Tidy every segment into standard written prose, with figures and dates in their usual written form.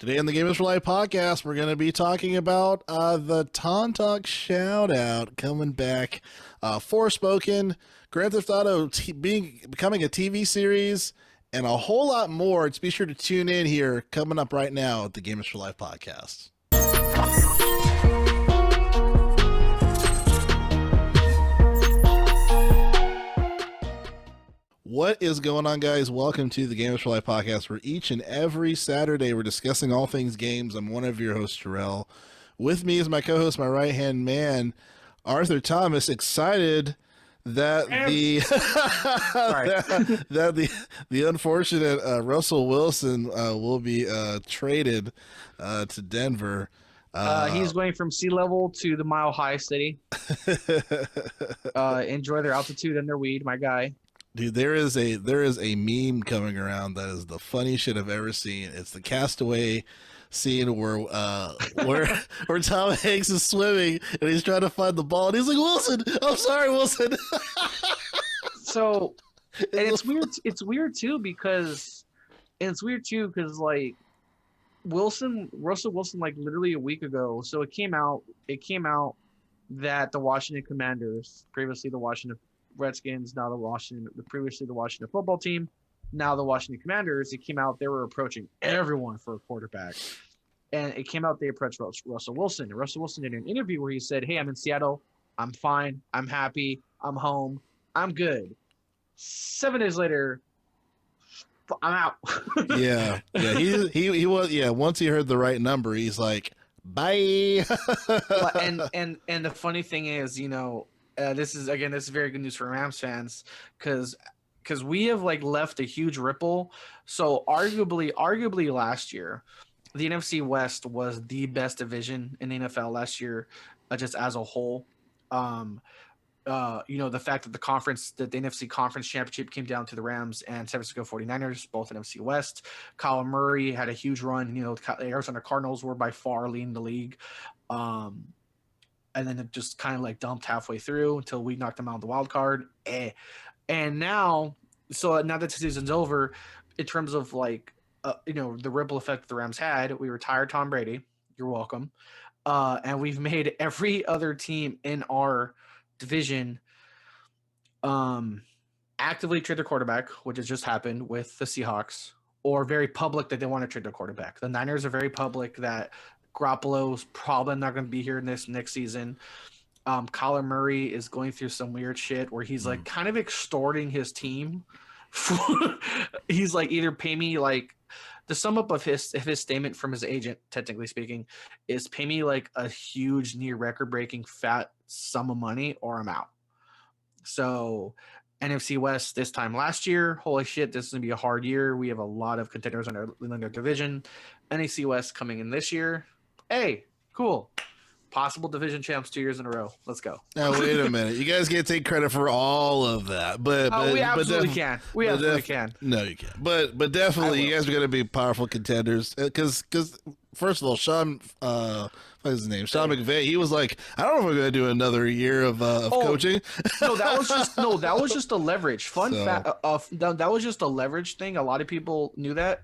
Today on the Gamers for Life podcast, we're going to be talking about the Tauntalk Shoutout coming back, Forspoken, Grand Theft Auto becoming a TV series, and a whole lot more. Be sure to tune in here coming up right now at the Gamers for Life podcast. What is going on, guys? Welcome to the Gamers for Life podcast, where each and every Saturday we're discussing all things games. I'm one of your hosts, Terrell. With me is my co-host, my right-hand man, Arthur Thomas, excited that the unfortunate Russell Wilson will be traded to Denver. He's going from sea level to the Mile High City. Enjoy their altitude and their weed, my guy. Dude, there is a meme coming around that is the funniest shit I've ever seen. It's the Castaway scene where Tom Hanks is swimming and he's trying to find the ball and he's like, Wilson, I'm sorry, Wilson. So, and it's weird. It's weird too because like Russell Wilson, like literally a week ago. So it came out that the Washington Commanders, previously the Washington Redskins, previously the Washington football team, now the Washington Commanders, it came out they were approaching everyone for a quarterback. And it came out they approached Russell Wilson. And Russell Wilson did an interview where he said, "Hey, I'm in Seattle. I'm fine. I'm happy. I'm home. I'm good." 7 days later, I'm out. Yeah. He was. Yeah. Once he heard the right number, he's like, "Bye." and the funny thing is, this is very good news for Rams fans because we have like left a huge ripple. So arguably last year, the NFC West was the best division in the NFL last year, just as a whole. The fact that the NFC Conference Championship came down to the Rams and San Francisco 49ers, both NFC West. Kyler Murray had a huge run. The Arizona Cardinals were by far leading the league. And then it just kind of like dumped halfway through until we knocked them out of the wild card. And now that the season's over, in terms of like, the ripple effect the Rams had, we retired Tom Brady. You're welcome. And we've made every other team in our division actively trade their quarterback, which has just happened with the Seahawks, or very public that they want to trade their quarterback. The Niners are very public that Garoppolo's probably not going to be here in this next season. Kyler Murray is going through some weird shit where he's like kind of extorting his team. He's like, either pay me like the sum up of his statement from his agent, technically speaking, is pay me like a huge near record breaking fat sum of money or I'm out. So NFC West this time last year, holy shit, this is going to be a hard year. We have a lot of contenders in our division. NFC West coming in this year. Hey, cool. Possible division champs 2 years in a row. Let's go. Now, wait a minute. You guys can't take credit for all of that. But we absolutely can. We absolutely can. No, you can't. But definitely, you guys are going to be powerful contenders. Because first of all, Sean McVay, he was like, I don't know if we're going to do another year of coaching. No, that was just a leverage. That was just a leverage thing. A lot of people knew that.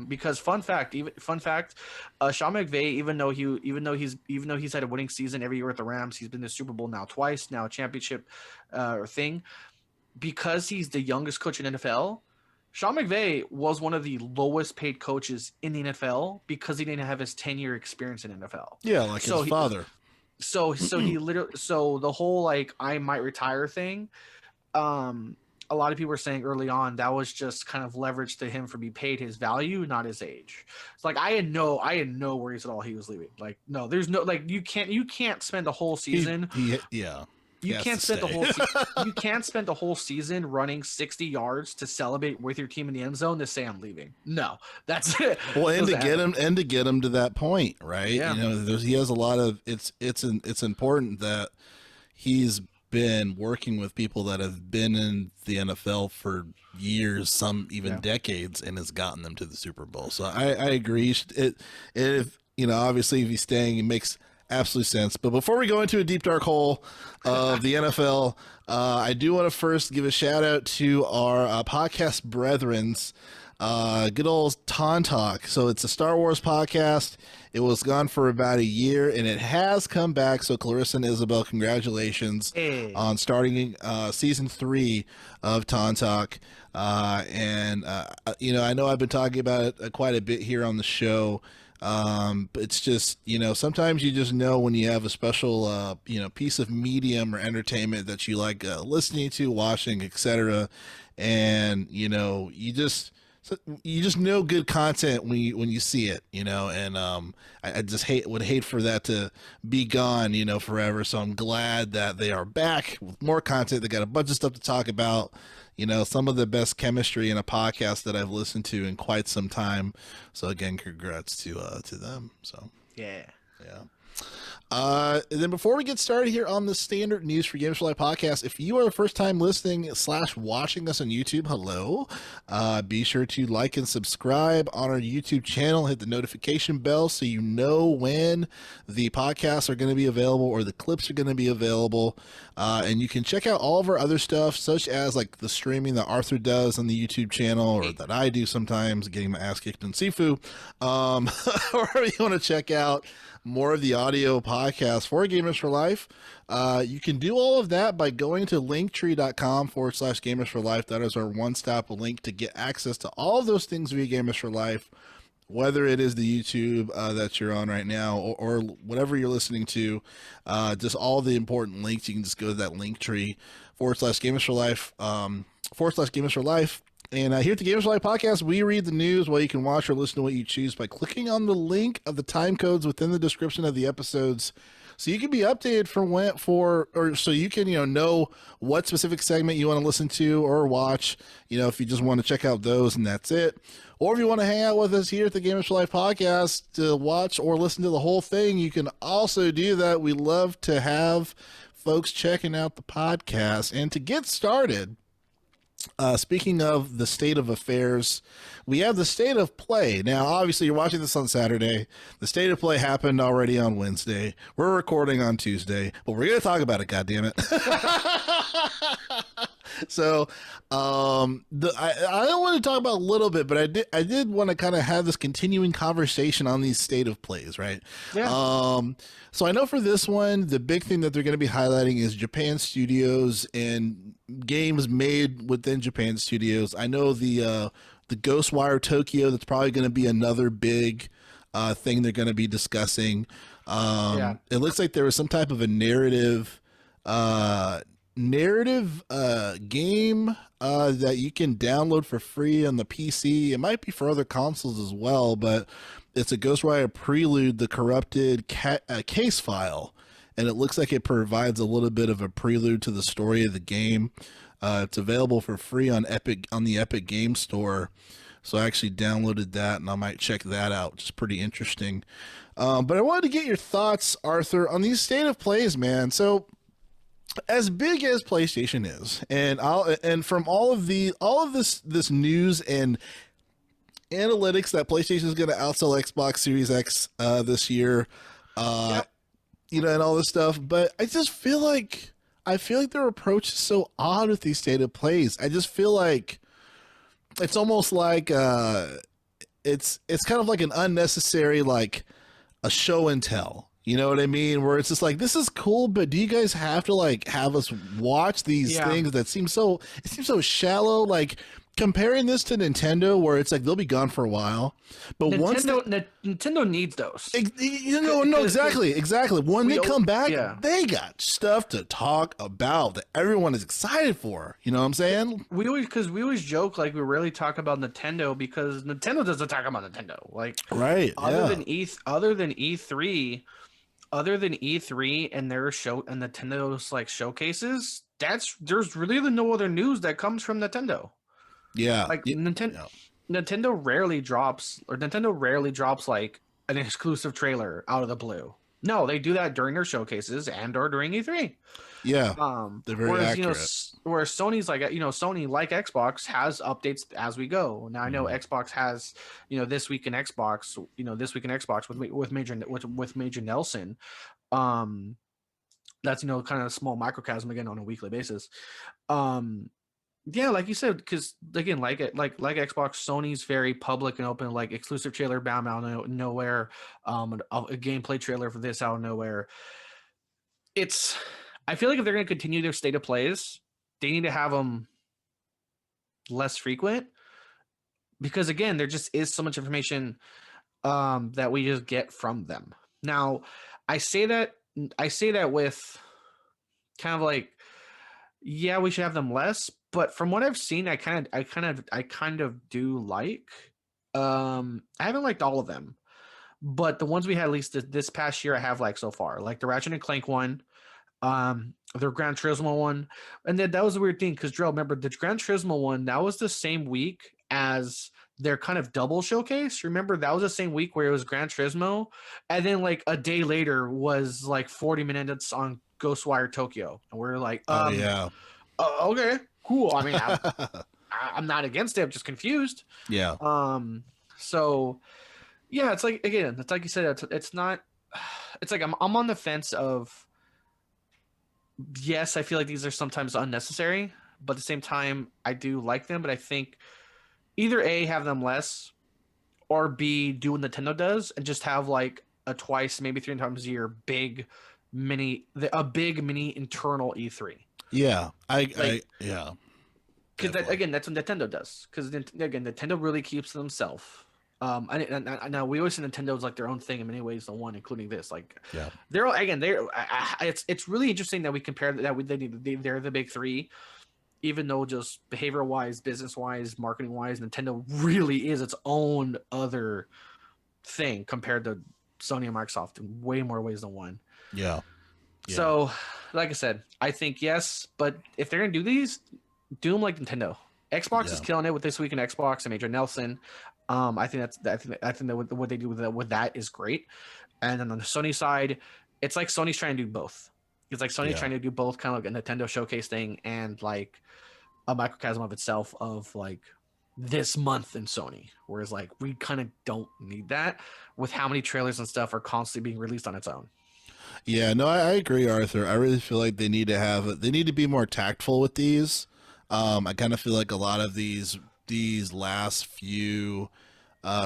Because fun fact, Sean McVay, even though he's had a winning season every year with the Rams, he's been to the Super Bowl now twice, now a championship thing. Because he's the youngest coach in NFL, Sean McVay was one of the lowest paid coaches in the NFL because he didn't have his 10-year experience in NFL. Yeah, like his father. So the whole like I might retire thing, a lot of people were saying early on that was just kind of leverage to him for be paid his value, not his age. It's like I had no worries at all he was leaving. Like no, there's no like you can't spend the whole season. You can't spend the whole season running 60 yards to celebrate with your team in the end zone to say I'm leaving. No, that's it. Well, and to get him to that point, right? Yeah. He has a lot of it's important that he's been working with people that have been in the NFL for years, some even decades, and has gotten them to the Super Bowl. So I agree. Obviously if he's staying, it makes absolute sense. But before we go into a deep dark hole of the NFL, I do want to first give a shout out to our podcast brethrens Good old Ton Talk. So it's a Star Wars podcast. It was gone for about a year, and it has come back. So Clarissa and Isabel, congratulations Hey. on starting season 3 of Ton Talk. I know I've been talking about it quite a bit here on the show. But it's just, sometimes you just know when you have a special, piece of medium or entertainment that you like listening to, watching, etc. And, you just know good content when you see it, and I just would hate for that to be gone, forever. So I'm glad that they are back with more content. They got a bunch of stuff to talk about, some of the best chemistry in a podcast that I've listened to in quite some time. So again, congrats to them. So Yeah. yeah. And then before we get started here on the standard news for Games for Life podcast, if you are the first time listening / watching us on YouTube, hello. Be sure to like and subscribe on our YouTube channel. Hit the notification bell so you know when the podcasts are going to be available or the clips are going to be available. And you can check out all of our other stuff, such as like the streaming that Arthur does on the YouTube channel, or that I do sometimes, getting my ass kicked in Sifu. Or you want to check out more of the audio podcast for Gamers for Life, you can do all of that by going to linktree.com/Gamers for Life. That is our one-stop link to get access to all of those things via Gamers for Life, whether it is the YouTube that you're on right now, or whatever you're listening to. Just all the important links, you can just go to that linktree/Gamers for Life, /Gamers for Life. And here at the Gamers for Life podcast, we read the news while you can watch or listen to what you choose by clicking on the link of the time codes within the description of the episodes, so you can be updated so you can know what specific segment you want to listen to or watch. If you just want to check out those, and that's it. Or if you want to hang out with us here at the Gamers for Life podcast to watch or listen to the whole thing, you can also do that. We love to have folks checking out the podcast. And to get started, speaking of the state of affairs, we have the state of play. Now, obviously, you're watching this on Saturday. The state of play happened already on Wednesday. We're recording on Tuesday, but we're going to talk about it, goddammit. So, I don't want to talk about a little bit, but I did want to kind of have this continuing conversation on these state of plays, right? Yeah. So I know for this one, the big thing that they're going to be highlighting is Japan studios and games made within Japan studios. I know the Ghostwire Tokyo, that's probably going to be another big thing they're going to be discussing. It looks like there was some type of a narrative game that you can download for free on the PC. It might be for other consoles as well, but it's a Ghostwire Prelude, the corrupted case file, and it looks like it provides a little bit of a prelude to the story of the game. It's available for free on the Epic Game Store, so I actually downloaded that, and I might check that out, which is pretty interesting. But I wanted to get your thoughts, Arthur, on these state of plays, man. So, as big as PlayStation is, and from all of this news and analytics that PlayStation is going to outsell Xbox Series X this year, and all this stuff, but I just feel like their approach is so odd with these state of plays. I just feel like it's almost like it's kind of like an unnecessary, like a show and tell. You know what I mean? Where it's just like, this is cool, but do you guys have to like have us watch these things that seem so shallow? Like comparing this to Nintendo, where it's like they'll be gone for a while, but Nintendo needs those. Exactly. When they come back, they got stuff to talk about that everyone is excited for. You know what I'm saying? We always joke like we rarely talk about Nintendo because Nintendo doesn't talk about Nintendo. Like other than E3. Other than E3 and their show and Nintendo's like showcases, there's really no other news that comes from Nintendo. Yeah, like Nintendo rarely drops like an exclusive trailer out of the blue. No, they do that during their showcases and or during E3. Yeah, they're very accurate. Whereas Sony's like Sony, like Xbox, has updates as we go. Now I know Xbox has this week in Xbox, with Major Nelson. That's kind of a small microcosm again on a weekly basis. Yeah, like you said, because again, like Xbox, Sony's very public and open, like exclusive trailer bound out of nowhere, a gameplay trailer for this out of nowhere. It's, I feel like if they're going to continue their state of plays, they need to have them less frequent because again, there just is so much information that we just get from them. Now, I say that with kind of like, yeah, we should have them less, but from what I've seen, I kind of do like. I haven't liked all of them, but the ones we had at least this past year, I have liked so far, like the Ratchet and Clank one, their Gran Turismo one, and then that was a weird thing because Drill, remember the Gran Turismo one? That was the same week as their kind of double showcase. Remember that was the same week where it was Gran Turismo, and then like a day later was like 40 minutes on Ghostwire Tokyo, and we're like, Oh yeah. okay, cool. I mean, I'm not against it. I'm just confused. Yeah. So yeah, it's like again, it's like you said, it's not. It's like I'm on the fence of. Yes, I feel like these are sometimes unnecessary, but at the same time, I do like them. But I think either A, have them less, or B, do what Nintendo does and just have like a twice, maybe 3 times a year a big mini internal E3. Yeah. Yeah. Because again, that's what Nintendo does. Because again, Nintendo really keeps to themselves. Now we always say Nintendo's like their own thing in many ways, the one including this. Like, Yeah. they're all again, it's really interesting that we compare they're the big three, even though just behavior wise, business wise, marketing wise, Nintendo really is its own other thing compared to Sony and Microsoft in way more ways than one. Yeah. Yeah. So, like I said, I think yes, but if they're gonna do these, do them like Nintendo. Xbox is killing it with This Week in Xbox and Major Nelson. I think that what they do with that is great. And then on the Sony side, it's like Sony's trying to do both. It's like Sony's trying to do both, kind of like a Nintendo showcase thing and like a microcosm of itself of like this month in Sony. Whereas like we kind of don't need that with how many trailers and stuff are constantly being released on its own. Yeah, no, I agree, Arthur. I really feel like they need to be more tactful with these. I kind of feel like a lot of these last few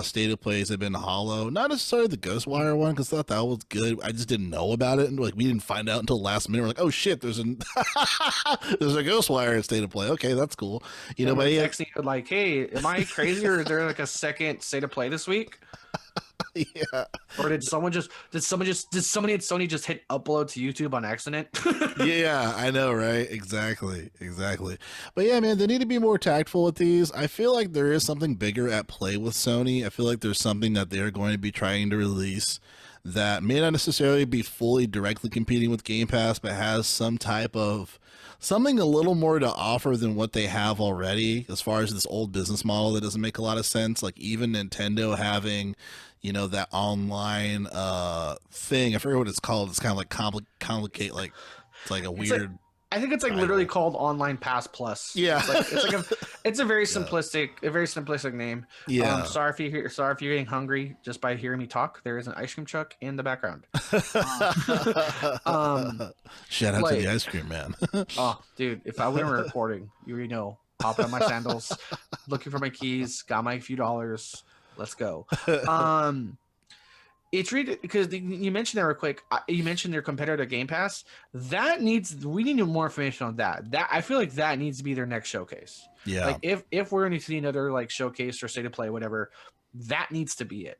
state of plays have been hollow. Not necessarily the Ghostwire one, because I thought that was good. I just didn't know about it, and like we didn't find out until the last minute. We're like, oh shit, there's a Ghostwire state of play. Okay, that's cool. You know, but yeah, texting you like, hey, am I crazy or is there like a second state of play this week? Yeah. Or did somebody at Sony just hit upload to YouTube on accident? Yeah, I know, right? Exactly. But yeah, man, they need to be more tactful with these. I feel like there is something bigger at play with Sony. I feel like there's something that they're going to be trying to release that may not necessarily be fully directly competing with Game Pass, but has some type of something a little more to offer than what they have already as far as this old business model that doesn't make a lot of sense. Like even Nintendo having, you know, that online thing. I forget what it's called. It's kind of like complicate, like it's like a weird. I think it's like literally called Online Pass Plus. Yeah, it's a very simplistic name. Yeah. Sorry if you're getting hungry just by hearing me talk. There is an ice cream truck in the background. Shout out to the ice cream man. Oh, dude, if I weren't recording, you already know. Popping on my sandals, looking for my keys, got my few dollars. Let's go. It's really because you mentioned that real quick. You mentioned their competitor Game Pass. We need more information on that. That I feel like that needs to be their next showcase. Yeah. Like if we're going to see another like showcase or state of play, whatever, that needs to be it.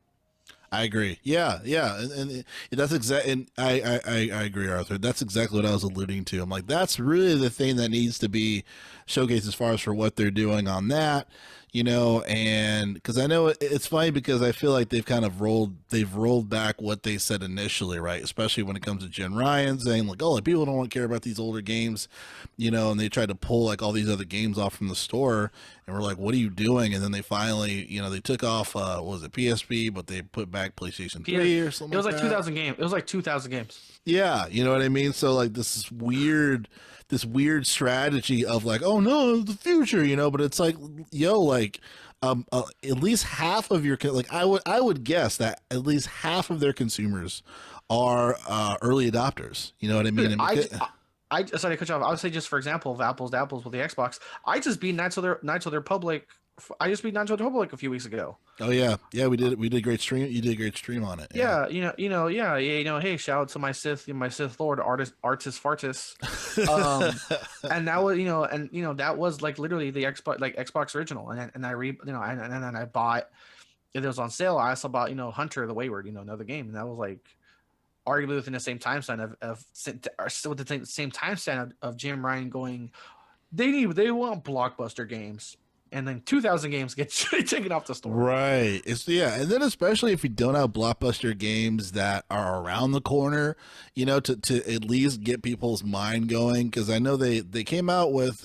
I agree. Yeah, and that's exactly. And I agree, Arthur. That's exactly what I was alluding to. I'm like, that's really the thing that needs to be showcased as far as for what they're doing on that. You know, and because I know it's funny because I feel like they've kind of rolled back what they said initially, right? Especially when it comes to Jen Ryan saying like, oh, like, people don't want to care about these older games, you know, and they tried to pull like all these other games off from the store, and we're like, what are you doing? And then they finally, you know, they took off, what was it, PSP, but they put back PlayStation 3 or something. It was like that. 2,000 games. It was like 2,000 games. Yeah, you know what I mean? So like this weird strategy of like, oh no, the future, you know, but it's like, yo, like at least half of your like I would guess that at least half of their consumers are early adopters. You know what I mean? Dude, sorry to cut you off. I would say just for example, of apples to apples with the Xbox, I just beat Knights of the Republic. I just beat Knights of the Republic a few weeks ago. Oh yeah, yeah, we did a great stream. You did a great stream on it. Yeah. Yeah, yeah. Hey, shout out to my Sith Lord, Artis Fartis. And that was, that was like literally the Xbox original, and I and then I bought. It was on sale. I also bought, Hunter the Wayward, another game, and that was like arguably within the same time span of still with the same time span of Jim Ryan going, they want blockbuster games, and then 2,000 games get taken off the store. Right. And then especially if you don't have blockbuster games that are around the corner, to at least get people's mind going, because I know they came out with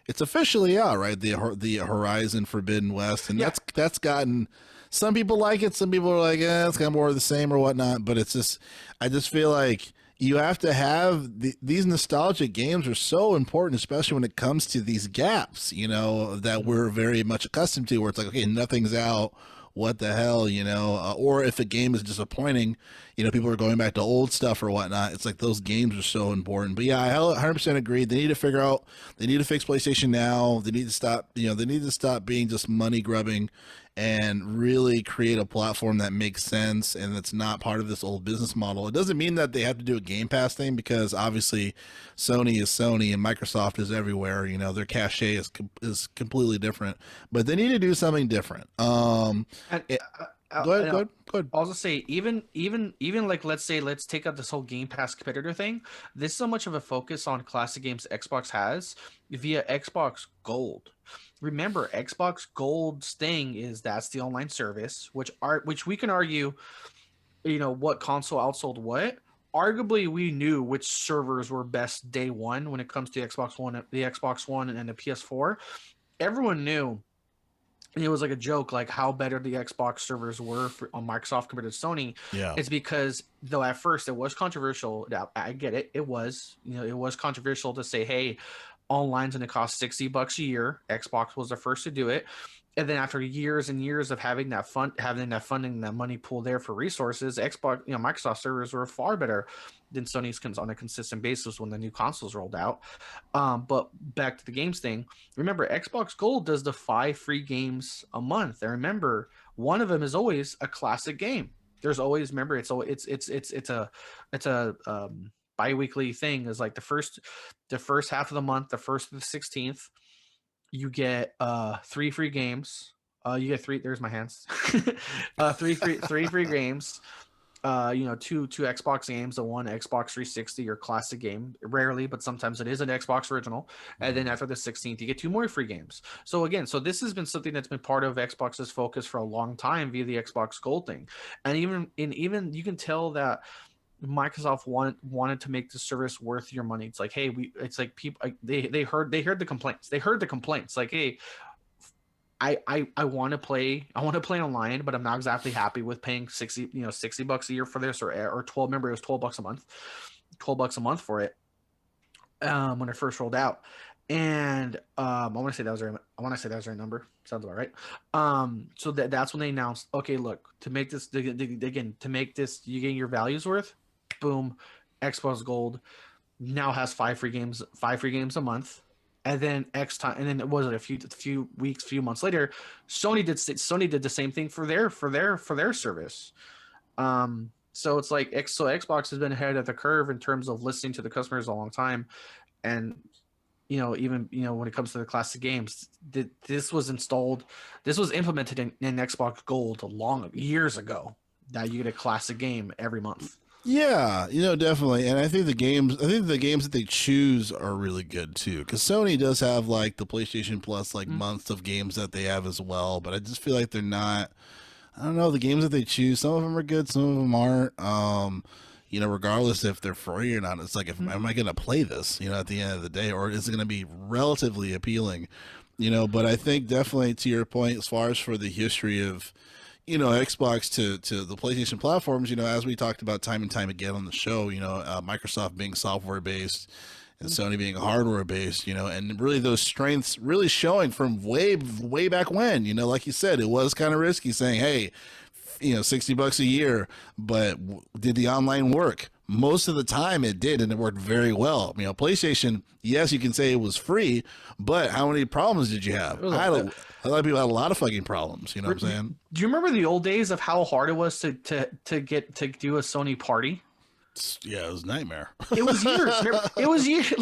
it's officially out, right? The Horizon Forbidden West, and that's gotten, some people like it, some people are like, it's kind of more of the same or whatnot. But I just feel like you have to have these nostalgic games are so important, especially when it comes to these gaps, that we're very much accustomed to, where it's like, okay, nothing's out. What the hell, or if a game is disappointing, people are going back to old stuff or whatnot. It's like those games are so important. But yeah, I 100% agree. They need to fix PlayStation Now. They need to stop being just money grubbing and really create a platform that makes sense and that's not part of this old business model. It doesn't mean that they have to do a Game Pass thing, because obviously Sony is Sony and Microsoft is everywhere. Their cachet is completely different, but they need to do something different. Go ahead. I'll just say, even like, let's take out this whole Game Pass competitor thing. This is so much of a focus on classic games Xbox has via Xbox Gold. Remember, Xbox Gold's thing is that's the online service, which we can argue, what console outsold what. Arguably, we knew which servers were best day one when it comes to the Xbox One and the PS4. Everyone knew. And it was like a joke, like how better the Xbox servers were on Microsoft compared to Sony. Yeah. It's because, though at first it was controversial. I get it. It was, it was controversial to say, hey, online's going to cost $60 a year. Xbox was the first to do it. And then after years and years of having that funding, that money pool there for resources, Microsoft servers were far better than Sony's on a consistent basis when the new consoles rolled out. But back to the games thing, remember, Xbox Gold does the 5 free games a month. And remember, one of them is always a classic game. There's always, remember, it's a bi-weekly thing. Is like the first half of the month, the 1st to the 16th. You get 3 free games. You get 3. There's my hands. 3 free games. 2 Xbox games, the one Xbox 360 or classic game. Rarely, but sometimes it is an Xbox original. And then after the 16th, you get 2 more free games. So this has been something that's been part of Xbox's focus for a long time via the Xbox Gold thing. And even you can tell that Microsoft wanted to make the service worth your money. It's like, hey, people, they heard the complaints. They heard the complaints. Like, hey, I want to play online, but I'm not exactly happy with paying $60 a year for this, or 12. Remember, it was $12 a month, $12 a month for it when it first rolled out. And I want to say that was the right number. Sounds about right. So that's when they announced, okay, look, to make this you get your value's worth. Boom, Xbox Gold now has 5 free games a month. And then it was a few months later, Sony did the same thing for their service. So it's like, Xbox has been ahead of the curve in terms of listening to the customers a long time. And even when it comes to the classic games, this was implemented in Xbox Gold years ago, that you get a classic game every month. Yeah, definitely. And I think the games that they choose are really good too, because Sony does have like the PlayStation Plus months of games that they have as well, but I just feel like they're not, I don't know, the games that they choose, some of them are good, some of them aren't. Regardless if they're free or not, it's like, am I going to play this, at the end of the day, or is it going to be relatively appealing, but I think definitely to your point, as far as for the history of, Xbox to the PlayStation platforms, as we talked about time and time again on the show, Microsoft being software based and Sony being hardware based, and really those strengths really showing from way back when, like you said, it was kind of risky saying, hey, $60 a year, but did the online work? Most of the time it did, and it worked very well. PlayStation, yes, you can say it was free, but how many problems did you have? A lot of people had a lot of fucking problems. You know what I'm saying? Do you remember the old days of how hard it was to do a Sony party? Yeah, it was a nightmare. It was years. It was years.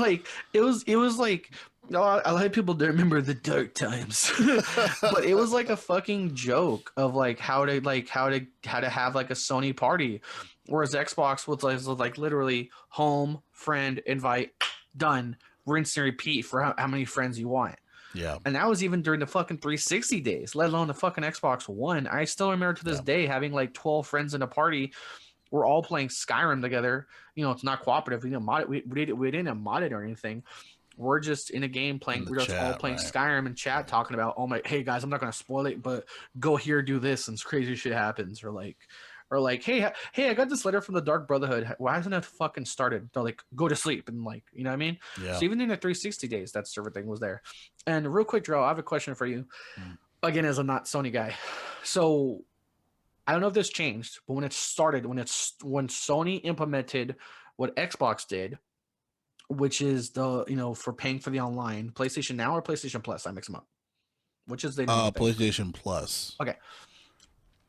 It was like. A lot of people don't remember the dark times, but it was like a fucking joke of how to have like a Sony party, whereas Xbox was like literally home, friend, invite, done, rinse and repeat for how many friends you want. Yeah, and that was even during the fucking 360 days, let alone the fucking Xbox One. I still remember to this day having like 12 friends in a party. We're all playing Skyrim together. It's not cooperative. We didn't mod it. We didn't mod it or anything. We're just in a game playing. We're just all playing Skyrim and chat, talking about, hey guys, I'm not gonna spoil it, but go here, do this, and crazy shit happens. Or like, hey, I got this letter from the Dark Brotherhood. Why hasn't it fucking started? They're like, go to sleep, and you know what I mean? Yeah. So even in the 360 days, that server thing was there. And real quick, Joe, I have a question for you. Again, as a not Sony guy, so I don't know if this changed, but when Sony implemented what Xbox did, which is for paying for the online, PlayStation Now or PlayStation Plus? I mix them up. Which is the PlayStation Plus. Okay.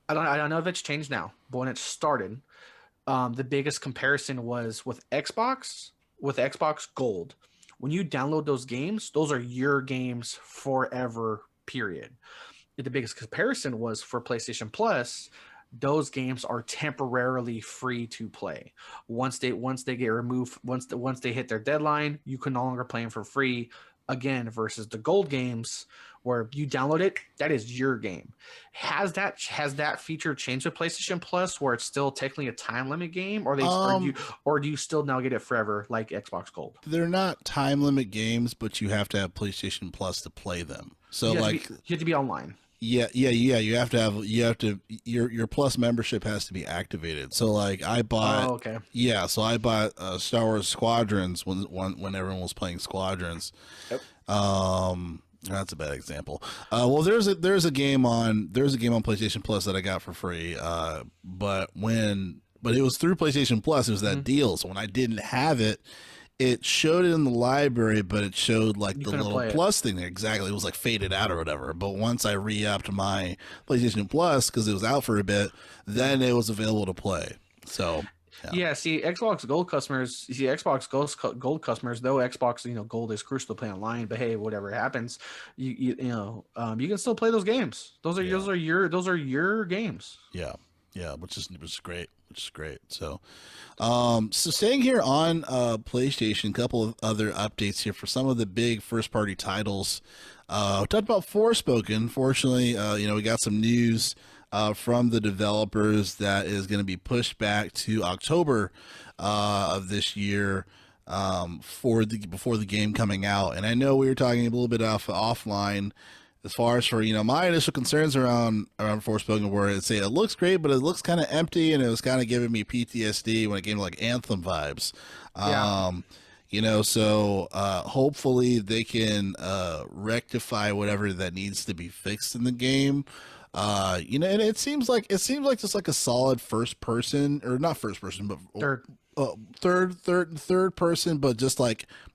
I don't know if it's changed now, but when it started, the biggest comparison was with Xbox Gold. When you download those games, those are your games forever, period. The biggest comparison was for PlayStation Plus. Those games are temporarily free to play. Once they get removed, once they hit their deadline, you can no longer play them for free again. Versus the gold games, where you download it, that is your game. Has that feature changed with PlayStation Plus, where it's still technically a time limit game, or do you still now get it forever like Xbox Gold? They're not time limit games, but you have to have PlayStation Plus to play them. So you have to be online. Yeah. You have to your Plus membership has to be activated. So I bought. Oh, okay. Yeah, so I bought Star Wars Squadrons when everyone was playing Squadrons. Yep. That's a bad example. Well, there's a game on PlayStation Plus that I got for free. But it was through PlayStation Plus. It was that deal. So when I didn't have it. It showed it in the library, but it showed the little plus thing there. Exactly. It was faded out or whatever. But once I re-upped my PlayStation Plus, because it was out for a bit, then it was available to play. So, yeah. See, Xbox Gold customers, Gold customers, though Xbox, Gold is crucial to play online, but hey, whatever happens, you can still play those games. Those are your games. Yeah. Yeah, which is great. So, so staying here on PlayStation, a couple of other updates here for some of the big first-party titles. We talked about Forspoken. Fortunately, we got some news from the developers that is going to be pushed back to October of this year before the game coming out. And I know we were talking a little bit offline. As far as for, my initial concerns around Forspoken were, it looks great, but it looks kind of empty, and it was kind of giving me PTSD when it came to Anthem vibes. So hopefully they can rectify whatever that needs to be fixed in the game. And it seems like just a solid first person, or not first person, but third person, but just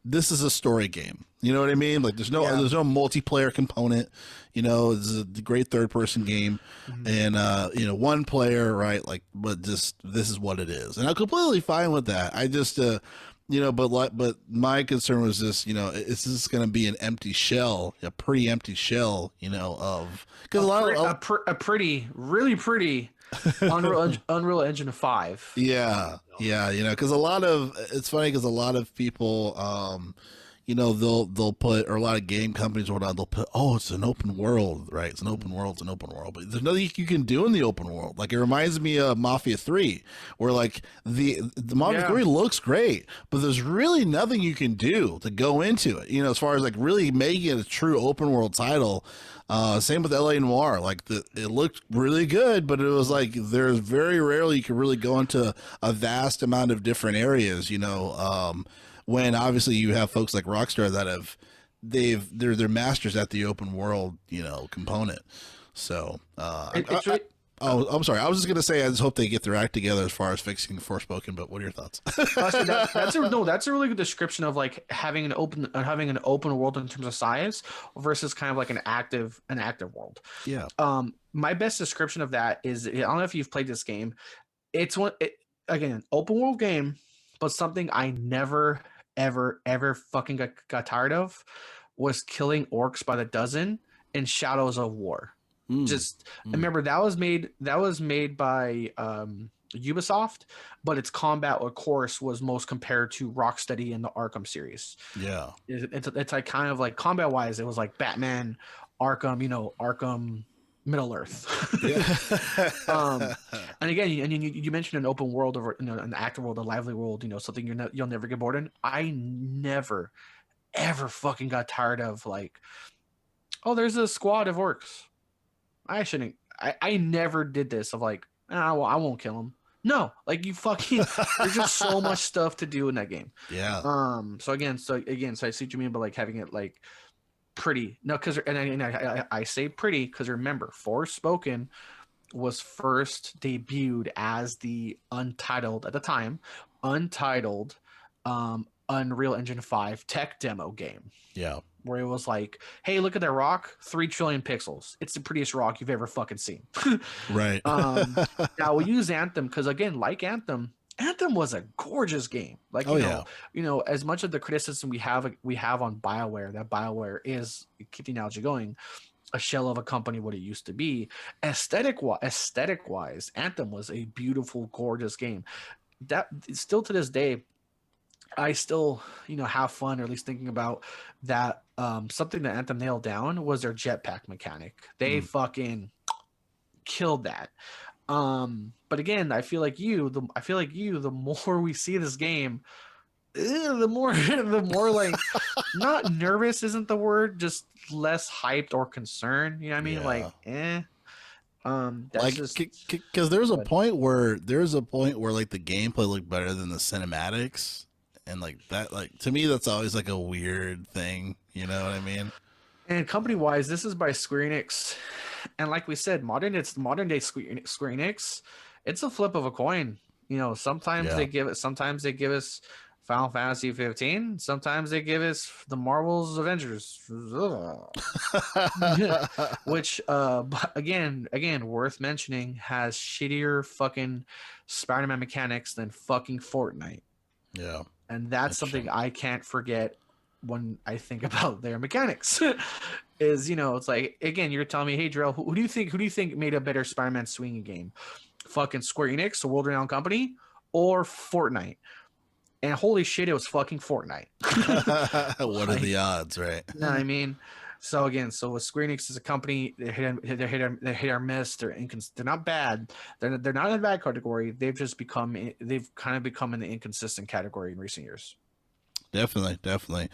this is a story game. You know what I mean? There's no multiplayer component. It's a great third person game, and one player, right? But just this is what it is, and I'm completely fine with that. I just but my concern was this, is this going to be an empty shell, a pretty empty shell, of because a really pretty Unreal Engine 5. Yeah, because it's funny because a lot of people, they'll put, or a lot of game companies or whatnot, they'll put, it's an open world, right? It's an open world, but there's nothing you can do in the open world. It reminds me of Mafia 3, where the Mafia 3 looks great, but there's really nothing you can do to go into it, as far as really making it a true open world title. Same with LA Noire. It looked really good, but it was there's very rarely you can really go into a vast amount of different areas, when obviously you have folks like Rockstar that they're masters at the open world, component. So Oh, I'm sorry. I was just gonna say I just hope they get their act together as far as fixing Forspoken. But what are your thoughts? Honestly, that's a really good description of like having an open world in terms of size versus kind of like an active world. Yeah. My best description of that is, I don't know if you've played this game. Again, an open world game, but something I never ever fucking got tired of was killing orcs by the dozen in Shadows of War. Remember that was made by Ubisoft, but its combat, of course, was most compared to Rocksteady in the Arkham series. Yeah. It's like kind of like combat wise, it was like Batman, Arkham, Arkham Middle Earth. Yeah. And again, you mentioned an open world or an active world, a lively world, something you'll never get bored in. I never ever fucking got tired of like, oh, there's a squad of orcs. I never did this of like, well, I won't kill him. No, like you fucking, there's just so much stuff to do in that game. Yeah. So I see what you mean by like having it like pretty. No, because I say pretty because remember, Forspoken was first debuted as the Untitled at the time, Untitled Unreal Engine 5 tech demo game. Yeah. Where it was like, hey, look at that rock, 3 trillion pixels. It's the prettiest rock you've ever fucking seen. Right. Now we use Anthem because again, like Anthem was a gorgeous game. Like, as much of the criticism we have on BioWare, that BioWare is, keep the analogy going, a shell of a company what it used to be. Aesthetic wise, Anthem was a beautiful, gorgeous game. That still to this day, I still, have fun, or at least thinking about that. Something that Anthem nailed down was their jetpack mechanic. They fucking killed that. But again, I feel like the more we see this game, the more like, not nervous isn't the word, just less hyped or concerned. You know what I mean? Yeah. Like, that's just because there's a point where like the gameplay looked better than the cinematics. And like that, like to me, that's always like a weird thing. You know what I mean? And company wise, this is by Square Enix, and like we said, modern day Square Enix. It's a flip of a coin. Sometimes they give us Final Fantasy 15. Sometimes they give us the Marvel's Avengers, which again worth mentioning, has shittier fucking Spider-Man mechanics than fucking Fortnite. Yeah. And that's something I can't forget when I think about their mechanics. Is it's like, again, you're telling me, hey Drell, who do you think made a better Spider-Man swinging game? Fucking Square Enix, a world-renowned company, or Fortnite? And holy shit, it was fucking Fortnite. What are the odds, right? You know what I mean? So again, with Square Enix as a company, they're hit or miss. They're not bad. They're not in the bad category. They've kind of become in the inconsistent category in recent years. Definitely.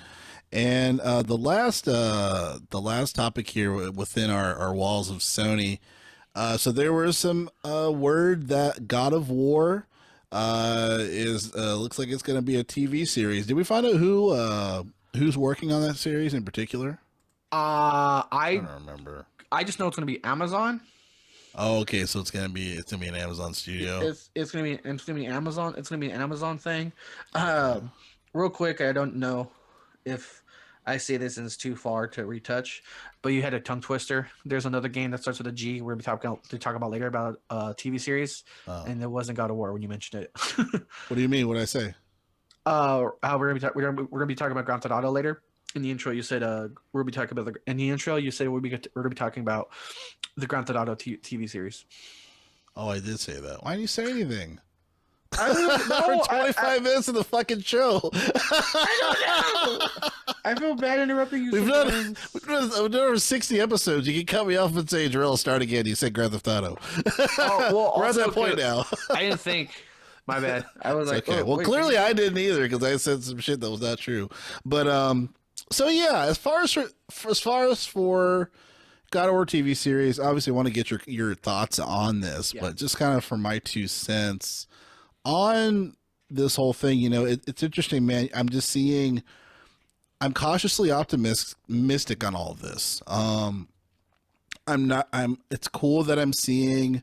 And the last topic here within our walls of Sony. So there was some word that God of War is looks like it's going to be a TV series. Did we find out who's working on that series in particular? I don't remember. I just know it's going to be Amazon. Oh, okay. So it's gonna be an Amazon studio. It's gonna be Amazon. It's gonna be an Amazon thing. Real quick, I don't know if I say this and it's too far to retouch, but you had a tongue twister. There's another game that starts with a G. We're gonna be talking about later about a TV series, and it wasn't God of War when you mentioned it. What do you mean? What did I say? We're gonna be talking about Grand Theft Auto later. In the intro, you said we're gonna be talking about we're gonna be talking about the Grand Theft Auto TV series. Oh, I did say that. Why didn't you say anything? I don't know. For 25 minutes of the fucking show. I don't know. I feel bad interrupting you. We've done over 60 episodes. You can cut me off and say, Jarrell, start again. You said Grand Theft Auto. We're at that point now. I didn't think. My bad. I was like, okay. Well, clearly I didn't either because I said some shit that was not true. But so yeah, as far as for God of War TV series, obviously I want to get your thoughts on this, but just kind of for my 2 cents on this whole thing, it's interesting, man. I'm cautiously optimistic on all of this. It's cool that I'm seeing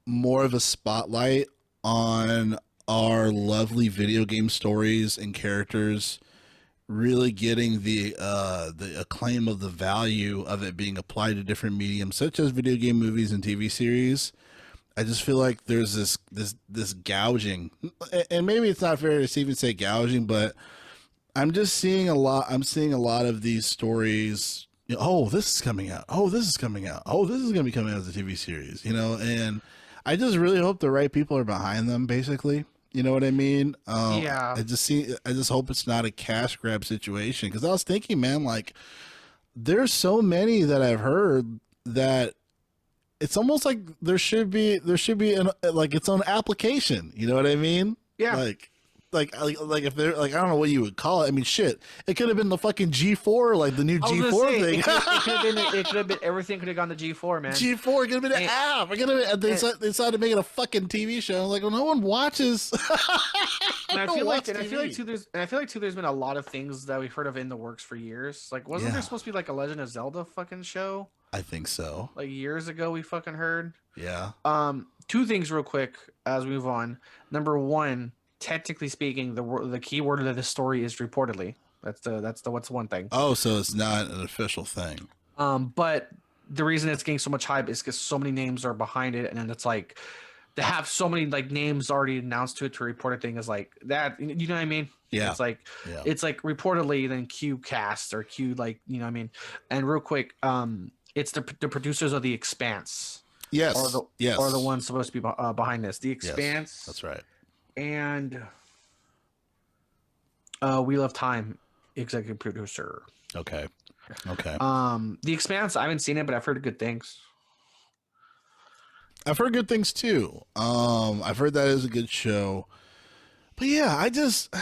more of a spotlight on our lovely video game stories and characters really getting the acclaim of the value of it being applied to different mediums such as video game movies and TV series. I just feel like there's this gouging, and maybe it's not fair to even say gouging, but I'm just seeing a lot. I'm seeing a lot of these stories. You know, oh, this is coming out. Oh, this is coming out. Oh, this is going to be coming out as a TV series. You know, and I just really hope the right people are behind them. Basically, you know what I mean? Yeah. I just hope it's not a cash grab situation, because I was thinking, man, like there's so many that I've heard that it's almost like there should be like its own application. You know what I mean? Yeah. Like if they're like, I don't know what you would call it. I mean, shit, it could have been the fucking G4, like the new G4 thing. It could have been everything. Could have gone to G4, man. G4 could have been an app. They decided to make it a fucking TV show. Like, well, no one watches. I feel like too. There's been a lot of things that we've heard of in the works for years. Like, wasn't there supposed to be like a Legend of Zelda fucking show? I think so. Like years ago, we fucking heard. Yeah. Two things real quick as we move on. Number one, technically speaking, the key word of the story is reportedly. That's the what's one thing. Oh, so it's not an official thing. But the reason it's getting so much hype is because so many names are behind it, and then it's like to have so many like names already announced to it to report a thing is like that. You know what I mean? Yeah. It's like reportedly then Q cast or Q, like, you know what I mean? And real quick, it's the producers of The Expanse. Yes. Or the ones supposed to be behind this. The Expanse. Yes, that's right. And Wheel of Time executive producer. Okay. The Expanse, I haven't seen it, but I've heard good things. I've heard good things too. I've heard that is a good show. But yeah, it just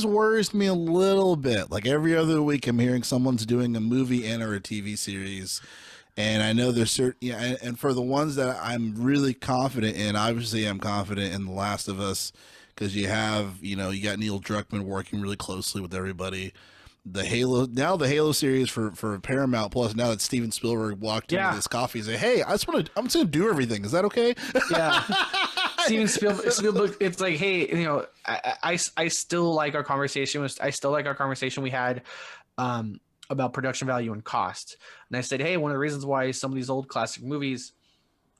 worries me a little bit. Like every other week I'm hearing someone's doing a movie and or a TV series. And I know there's certain, and for the ones that I'm really confident in, obviously I'm confident in The Last of Us, because you got Neil Druckmann working really closely with everybody. The Halo series for Paramount Plus. Now that Steven Spielberg walked into this coffee and said, "Hey, I'm just gonna do everything. Is that okay?" Yeah. Steven Spielberg. It's like, hey, I still like our conversation. I still like our conversation we had about production value and cost. And I said, hey, one of the reasons why some of these old classic movies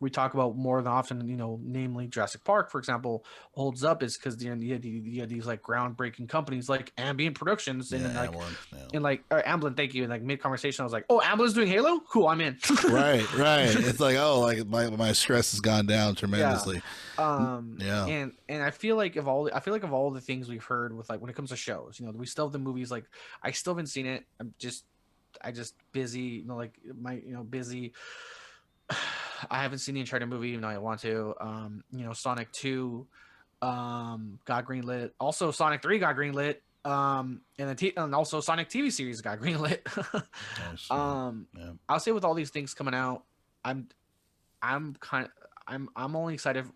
we talk about more than often, namely Jurassic Park, for example, holds up is because you had these like groundbreaking companies like Ambient Productions and Amblin. Thank you. And like mid conversation, I was like, oh, Amblin's doing Halo? Cool, I'm in. Right. It's like, oh, like my stress has gone down tremendously. And I feel like of all the things we've heard with like when it comes to shows, we still have the movies. Like I still haven't seen it. I just busy, busy. I haven't seen the Uncharted movie, even though I want to. Sonic 2 got greenlit. Also, Sonic 3 got greenlit. And also Sonic TV series got greenlit. I'll say with all these things coming out, I'm only excited.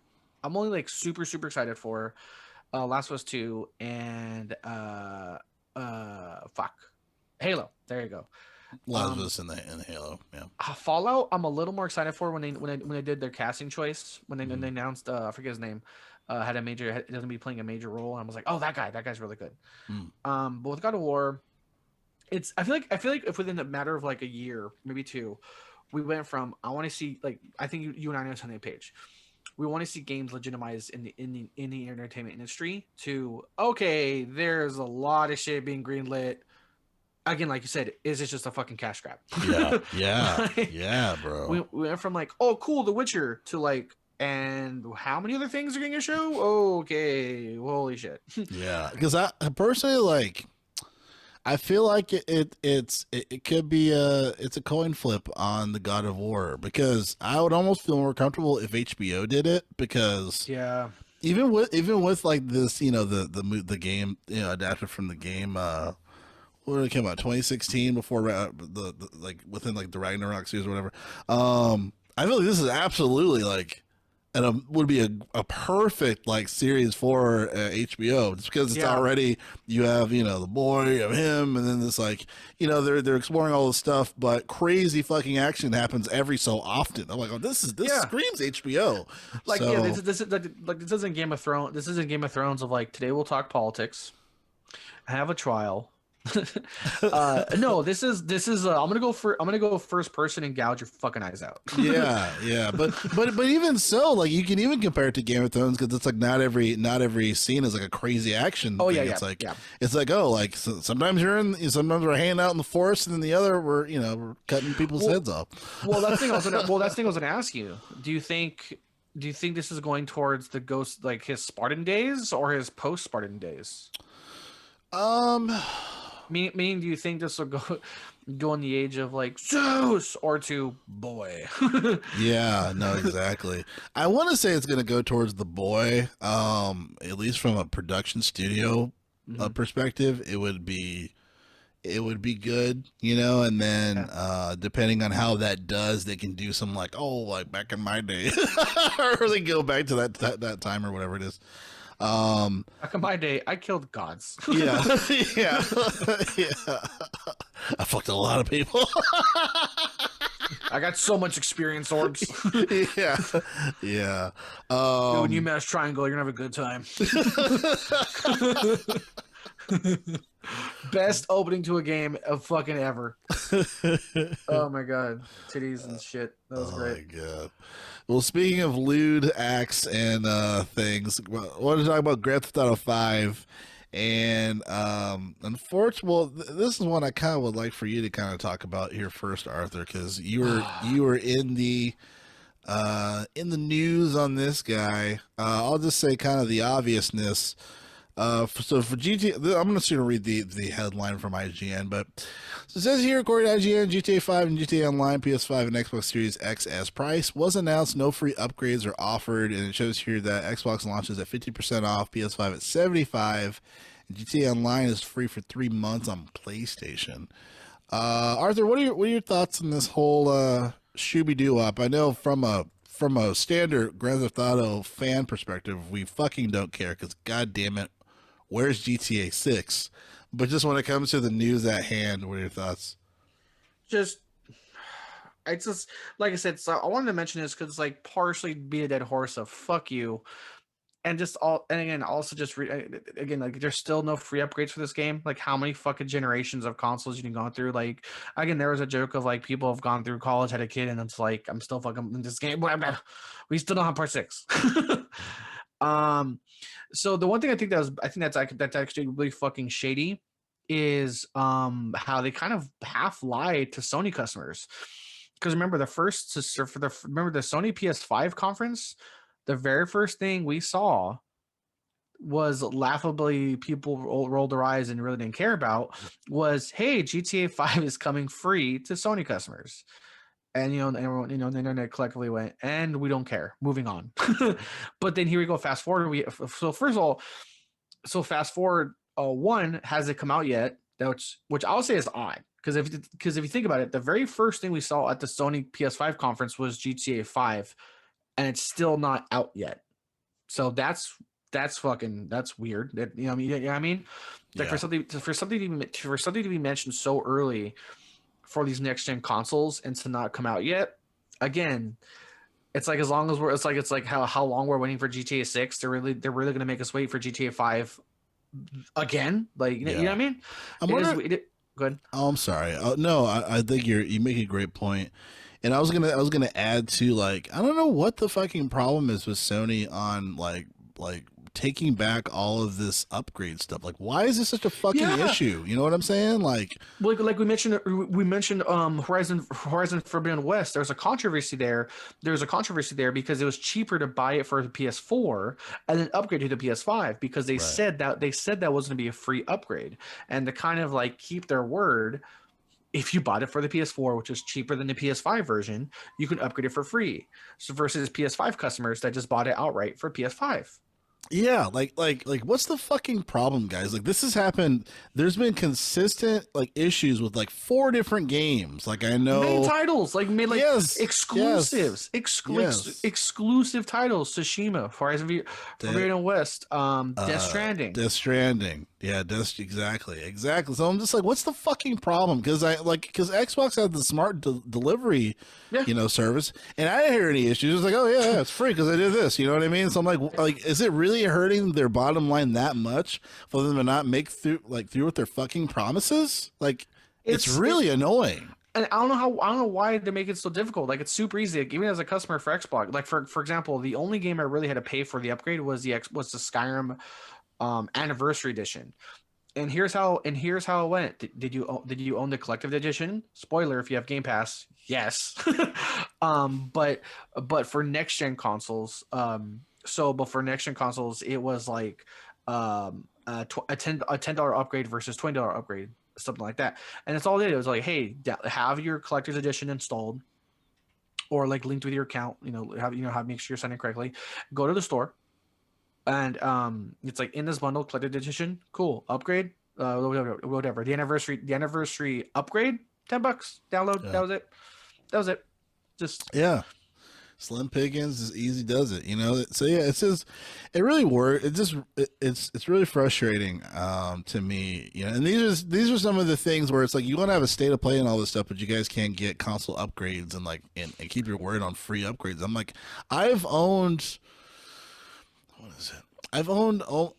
I'm only like super super excited for Last of Us 2 and Halo. There you go. Last of Us in the Halo, yeah. Fallout, I'm a little more excited for when they did their casting choice when they announced I forget his name, is gonna be playing a major role, and I was like, oh, that guy's really good. But with God of War, I feel like if within a matter of like a year, maybe two, we went from I want to see, like, I think you and I know on the same page. We want to see games legitimized in the entertainment industry to, okay, there's a lot of shit being greenlit. Again, like you said, is it just a fucking cash grab? Yeah, bro. We went from like, oh, cool, The Witcher, to like, and how many other things are getting a show? Okay, holy shit. Yeah, because I personally, like, I feel like it could be it's a coin flip on the God of War, because I would almost feel more comfortable if HBO did it, because even with like this, the game, adapted from the game. What did it come out? 2016, before the like within like the Ragnarok series or whatever. I feel like this is absolutely like and would be a perfect like series for HBO, just because it's already, you have, you know, the boy, you have him, and then this, like, you know, they're exploring all this stuff, but crazy fucking action happens every so often. I'm like, oh, this screams HBO. Like, so, yeah, this is like this isn't Game of Thrones. This isn't Game of Thrones of like, today we'll talk politics, have a trial. No, this is I'm gonna go first person and gouge your fucking eyes out. yeah, but even so, like, you can even compare it to Game of Thrones, because it's like not every scene is like a crazy action Oh thing. yeah, It's like, yeah. it's like, oh, like, sometimes sometimes we're hanging out in the forest, and then the other we're cutting people's heads off. Well, that's the thing I was gonna ask you. Do you think this is going towards the Ghost, like his Spartan days or his post Spartan days? Meaning, do you think this will go in the age of like Zeus or to boy? Yeah, no, exactly. I want to say it's going to go towards the boy. At least from a production studio perspective, it would be good, you know. And then depending on how that does, they can do some like, oh, like back in my day, or they go back to that time or whatever it is. Back in my day, I killed gods. Yeah, yeah. I fucked a lot of people. I got so much experience, orbs. Yeah. Dude, when you mash triangle, you're gonna have a good time. Best opening to a game of fucking ever. Oh my god, titties and shit. That was great. Oh my god. Well, speaking of lewd acts and things, I want to talk about Grand Theft Auto 5. And unfortunately, well, this is one I kind of would like for you to kind of talk about here first, Arthur, because you were in the news on this guy. I'll just say kind of the obviousness. So for GTA, I'm just going to read the headline from IGN, but so it says here, according to IGN, GTA 5 and GTA Online, PS5 and Xbox Series X as price was announced. No free upgrades are offered, and it shows here that Xbox launches at 50% off, PS5 at 75%, and GTA Online is free for 3 months on PlayStation. Arthur, what are your thoughts on this whole shooby-doo-up? I know from a standard Grand Theft Auto fan perspective, we fucking don't care, because god damn it, where's GTA 6? But just when it comes to the news at hand, what are your thoughts? It's just like I said. So I wanted to mention this because, like, partially be a dead horse of fuck you, and again, also just again, like, there's still no free upgrades for this game. Like, how many fucking generations of consoles you can go through? Like, again, there was a joke of like people have gone through college, had a kid, and it's like, I'm still fucking in this game. We still don't have part 6. So the one thing I think that's actually really fucking shady is how they kind of half lie to Sony customers. Because remember the Sony PS5 conference, the very first thing we saw was laughably people rolled their eyes and really didn't care about was, hey, GTA 5 is coming free to Sony customers. And, you know, everyone, you know, the internet collectively went, and we don't care. Moving on. But then here we go. Fast forward. So first of all, fast forward. One, has it come out yet? Which I would say is odd, because if you think about it, the very first thing we saw at the Sony PS5 conference was GTA 5, and it's still not out yet. So that's weird. You know what I mean? Like, for something to be mentioned so early for these next gen consoles and to not come out yet, again, it's like, as long as it's like how long we're waiting for GTA 6, they're really going to make us wait for GTA 5 again. Like, you know what I mean? I'm wondering. Go ahead. Oh, I'm sorry. No, I think you make a great point. And I was gonna add to, like, I don't know what the fucking problem is with Sony on like taking back all of this upgrade stuff. Like, why is this such a fucking issue? You know what I'm saying? Like we mentioned Horizon Forbidden West. There's a controversy there. Because it was cheaper to buy it for the PS4 and then upgrade to the PS5, because they said that was going to be a free upgrade, and to kind of like keep their word. If you bought it for the PS4, which is cheaper than the PS5 version, you can upgrade it for free. So versus PS5 customers that just bought it outright for PS5. Yeah, like what's the fucking problem, guys? Like this has happened. There's been consistent like issues with like 4 different games. Like I Main know. titles, like made like Yes, exclusives, yes. exclusive titles. Tsushima, Forbidden West, Death Stranding. Death Stranding. Yeah, exactly. So I'm just like, what's the fucking problem? Because because Xbox had the smart delivery, Yeah, service, and I didn't hear any issues. It's like, oh yeah, it's free because I did this. You know what I mean? So I'm like, is it really hurting their bottom line that much for them to not make through with their fucking promises? Like, it's really annoying. and I don't know why they make it so difficult. Like it's super easy. Like, even as a customer for Xbox, like for example, the only game I really had to pay for the upgrade was the Skyrim Anniversary Edition. And here's how it went. Did you own the collective edition? Spoiler: if you have Game Pass, yes. But for next gen consoles, but for next gen consoles, it was like a $10 upgrade versus $20 upgrade, something like that. And it's all it did. It was like, hey, have your collector's edition installed, or like linked with your account. Make sure you're signing correctly. Go to the store, and it's like in this bundle, collector's edition, cool, upgrade, whatever. The anniversary upgrade, $10, download. Yeah. That was it. Just Yeah. Slim Pickens is easy does it, So yeah, it's just it really works. It's really frustrating to me, And these are some of the things where it's like you want to have a state of play and all this stuff, but you guys can't get console upgrades and keep your word on free upgrades. I'm like, I've owned what is it?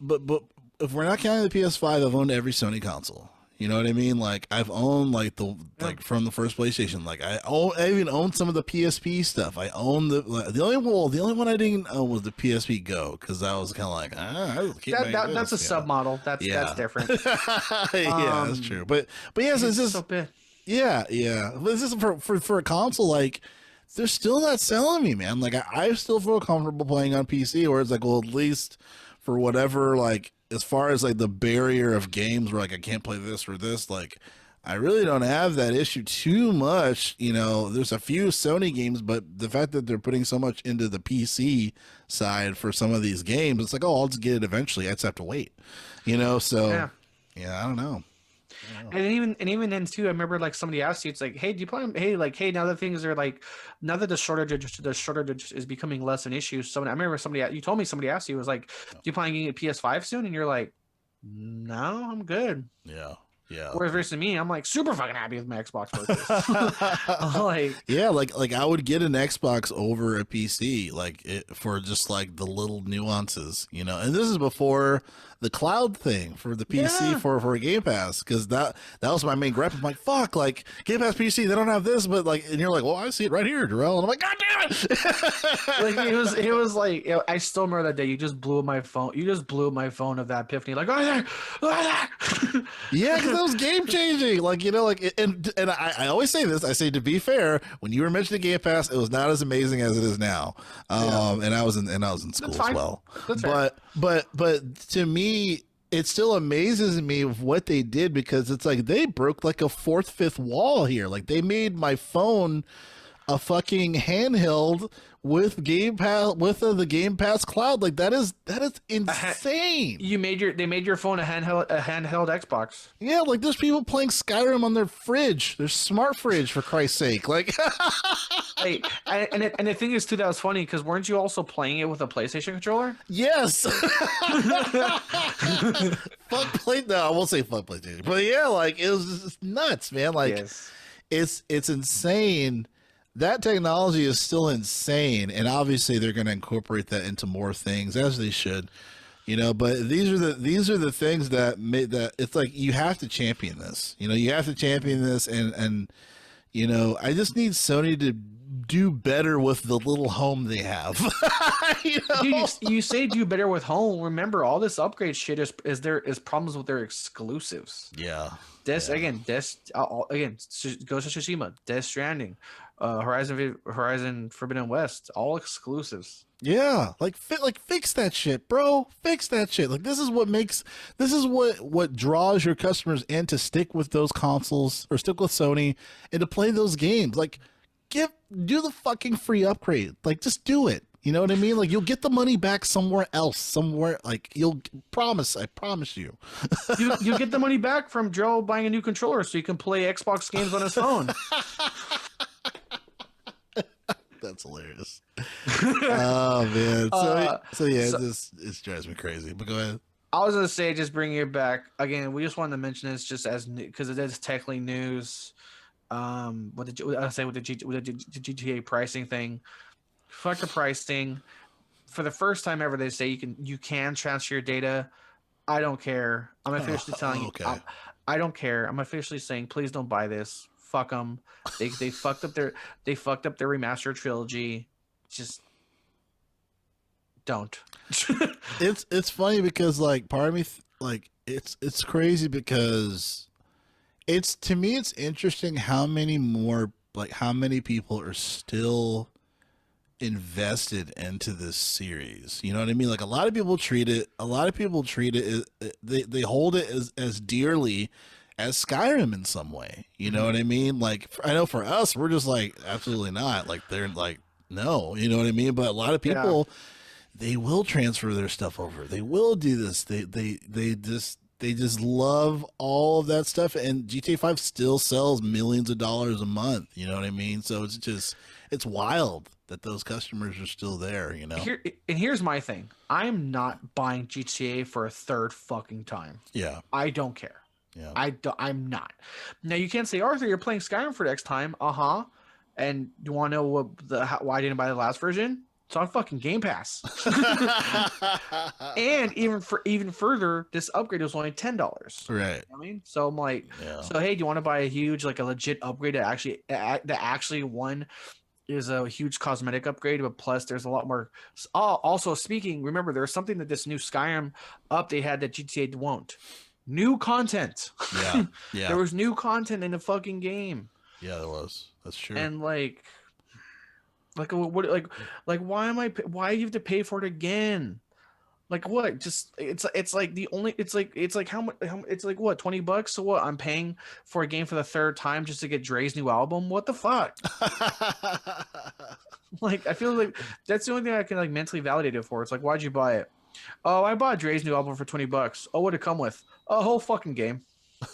But if we're not counting the PS5, I've owned every Sony console. You know what I mean? Like I've owned from the first PlayStation. Like I even owned some of the PSP stuff. I owned the only one I didn't own was the PSP Go because that was kind of like that's a sub model. That's different. Yeah, that's true. But yes, it's just so bad. Yeah. But this is for a console like. They're still not selling me, man. Like I still feel comfortable playing on PC, where it's like, well, at least for whatever, like as far as like the barrier of games where like I can't play this or this, like I really don't have that issue too much. There's a few Sony games, but the fact that they're putting so much into the PC side for some of these games, it's like, oh, I'll just get it eventually. I just have to wait. So yeah, I don't know. And even then too, I remember like somebody asked you, it's like, hey, do you plan? Hey, now that things are like, now that the shortage is becoming less an issue. I remember you told me somebody asked you, was like, do you plan on getting a PS5 soon? And you're like, no, I'm good. Yeah. Whereas versus me, I'm like super fucking happy with my Xbox purchase. like I would get an Xbox over a PC, for just like the little nuances, And this is before the cloud thing for the PC for Game Pass, because that was my main gripe. I'm like, fuck, like Game Pass PC, they don't have this, but like, and you're like, well, I see it right here, Darrell, and I'm like, god damn it! Like it was like, I still remember that day. You just blew up my phone. You just blew up my phone of that epiphany. Like, yeah, because that was game changing. Like, and I always say this. I say, to be fair, when you were mentioning Game Pass, it was not as amazing as it is now. And I was in school as well. But to me, it still amazes me what they did, because it's like they broke like a fifth wall here. Like they made my phone a fucking handheld with Game Pass, with the Game Pass cloud. Like that is insane. They made your phone a handheld Xbox. Yeah, like there's people playing Skyrim on their fridge, their smart fridge, for Christ's sake. Like, and the thing is too, that was funny because weren't you also playing it with a PlayStation controller? Yes. No, I won't say fuck PlayStation, but yeah, like it was just nuts, man. Like, yes. It's insane. That technology is still insane, and obviously they're going to incorporate that into more things, as they should, But these are the things that made that. It's like you have to champion this, You have to champion this, and I just need Sony to do better with the little home they have. Dude, you say do better with home. Remember, all this upgrade shit is problems with their exclusives. Yeah. Goes to Tsushima, Death Stranding, Horizon Forbidden West, all exclusives. Yeah, fix that shit, bro. Fix that shit. Like this is what draws your customers in to stick with those consoles or stick with Sony and to play those games. Like do the fucking free upgrade. Like just do it. You know what I mean? Like you'll get the money back somewhere else, somewhere like I promise you. You get the money back from Joe buying a new controller so you can play Xbox games on his phone. That's hilarious. Oh man. So yeah, so- it drives me crazy. But go ahead. I was gonna say, just bringing it back again. We just wanted to mention this just as because it is technically news. What I say with the GTA pricing thing? Fuck the pricing. For the first time ever, they say you can transfer your data. I don't care. I'm officially telling you. Okay. I don't care. I'm officially saying, please don't buy this. Fuck them. They fucked up their remastered trilogy. Just don't. It's funny because like part of me like it's crazy because to me it's interesting how many people are still invested into this series. You know what I mean? Like a lot of people treat it they hold it as dearly as Skyrim in some way. You know what I mean? Like I know for us we're just like absolutely not. Like they're like no, you know what I mean? But a lot of people they will transfer their stuff over. They will do this. They just love all of that stuff, and GTA 5 still sells millions of dollars a month. You know what I mean? So it's wild that those customers are still there. You know. Here's my thing. I'm not buying GTA for a third fucking time. Yeah. I don't care. Yeah. I'm not. Now you can't say, Arthur, you're playing Skyrim for the next time. And you want to know why I didn't buy the last version? It's on fucking Game Pass. And even further, this upgrade was only $10. Right. You know what I mean? So I'm like, so hey, do you want to buy a huge, like a legit upgrade that actually one is a huge cosmetic upgrade, but plus there's a lot more. Also speaking, remember there's something that this new Skyrim update had that GTA won't. New content. Yeah. Yeah. There was new content in the fucking game. Yeah, there was. That's true. And like what why do you have to pay for it again? Like what? Just it's like the only it's like how much it's like what, $20? So what, I'm paying for a game for the third time just to get Dre's new album? What the fuck? Like I feel like that's the only thing I can like mentally validate it for. It's like, why'd you buy it? Oh, I bought Dre's new album for $20. Oh, what'd it come with? A whole fucking game.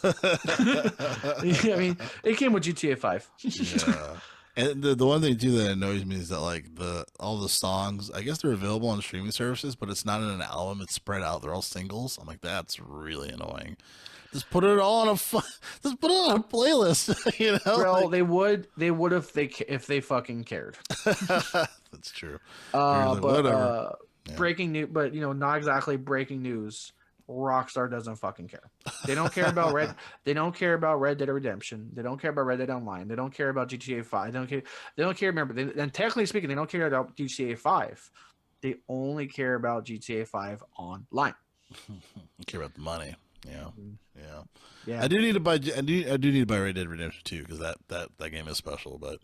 I mean, it came with GTA 5. Yeah. And the one thing too that annoys me is that like all the songs, I guess they're available on streaming services, but it's not in an album. It's spread out. They're all singles. I'm like, that's really annoying. Just put it all on just put it on a playlist. You know, Bro, like, they would if they fucking cared. That's true. But whatever. Breaking news, but not exactly breaking news. Rockstar doesn't fucking care. They don't care about Red. They don't care about Red Dead Redemption. They don't care about Red Dead Online. They don't care about GTA 5. They don't care. They don't care. Remember, and technically speaking, they don't care about GTA 5. They only care about GTA 5 online. Care about the money. Yeah. Yeah. I do need to buy. I do need to buy Red Dead Redemption 2 because that game is special. But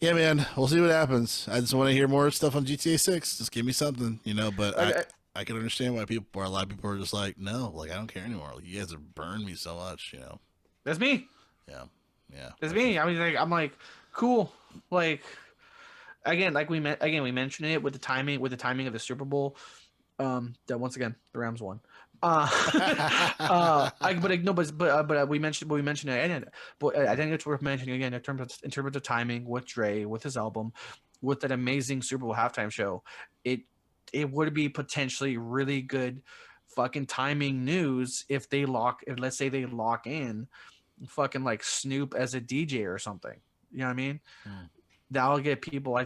yeah, man, we'll see what happens. I just want to hear more stuff on GTA 6. Just give me something, But I can understand why a lot of people are just like, no, like I don't care anymore. Like you guys have burned me so much, That's me. Yeah. That's me. I mean, like, I'm like, cool. Like, again, we mentioned it with the timing of the Super Bowl. That once again the Rams won. But we mentioned it, but I think it's worth mentioning again in terms of timing with Dre, with his album, with that amazing Super Bowl halftime show. It would be potentially really good fucking timing news if let's say they lock in fucking like Snoop as a DJ or something. You know what I mean? That'll get people. I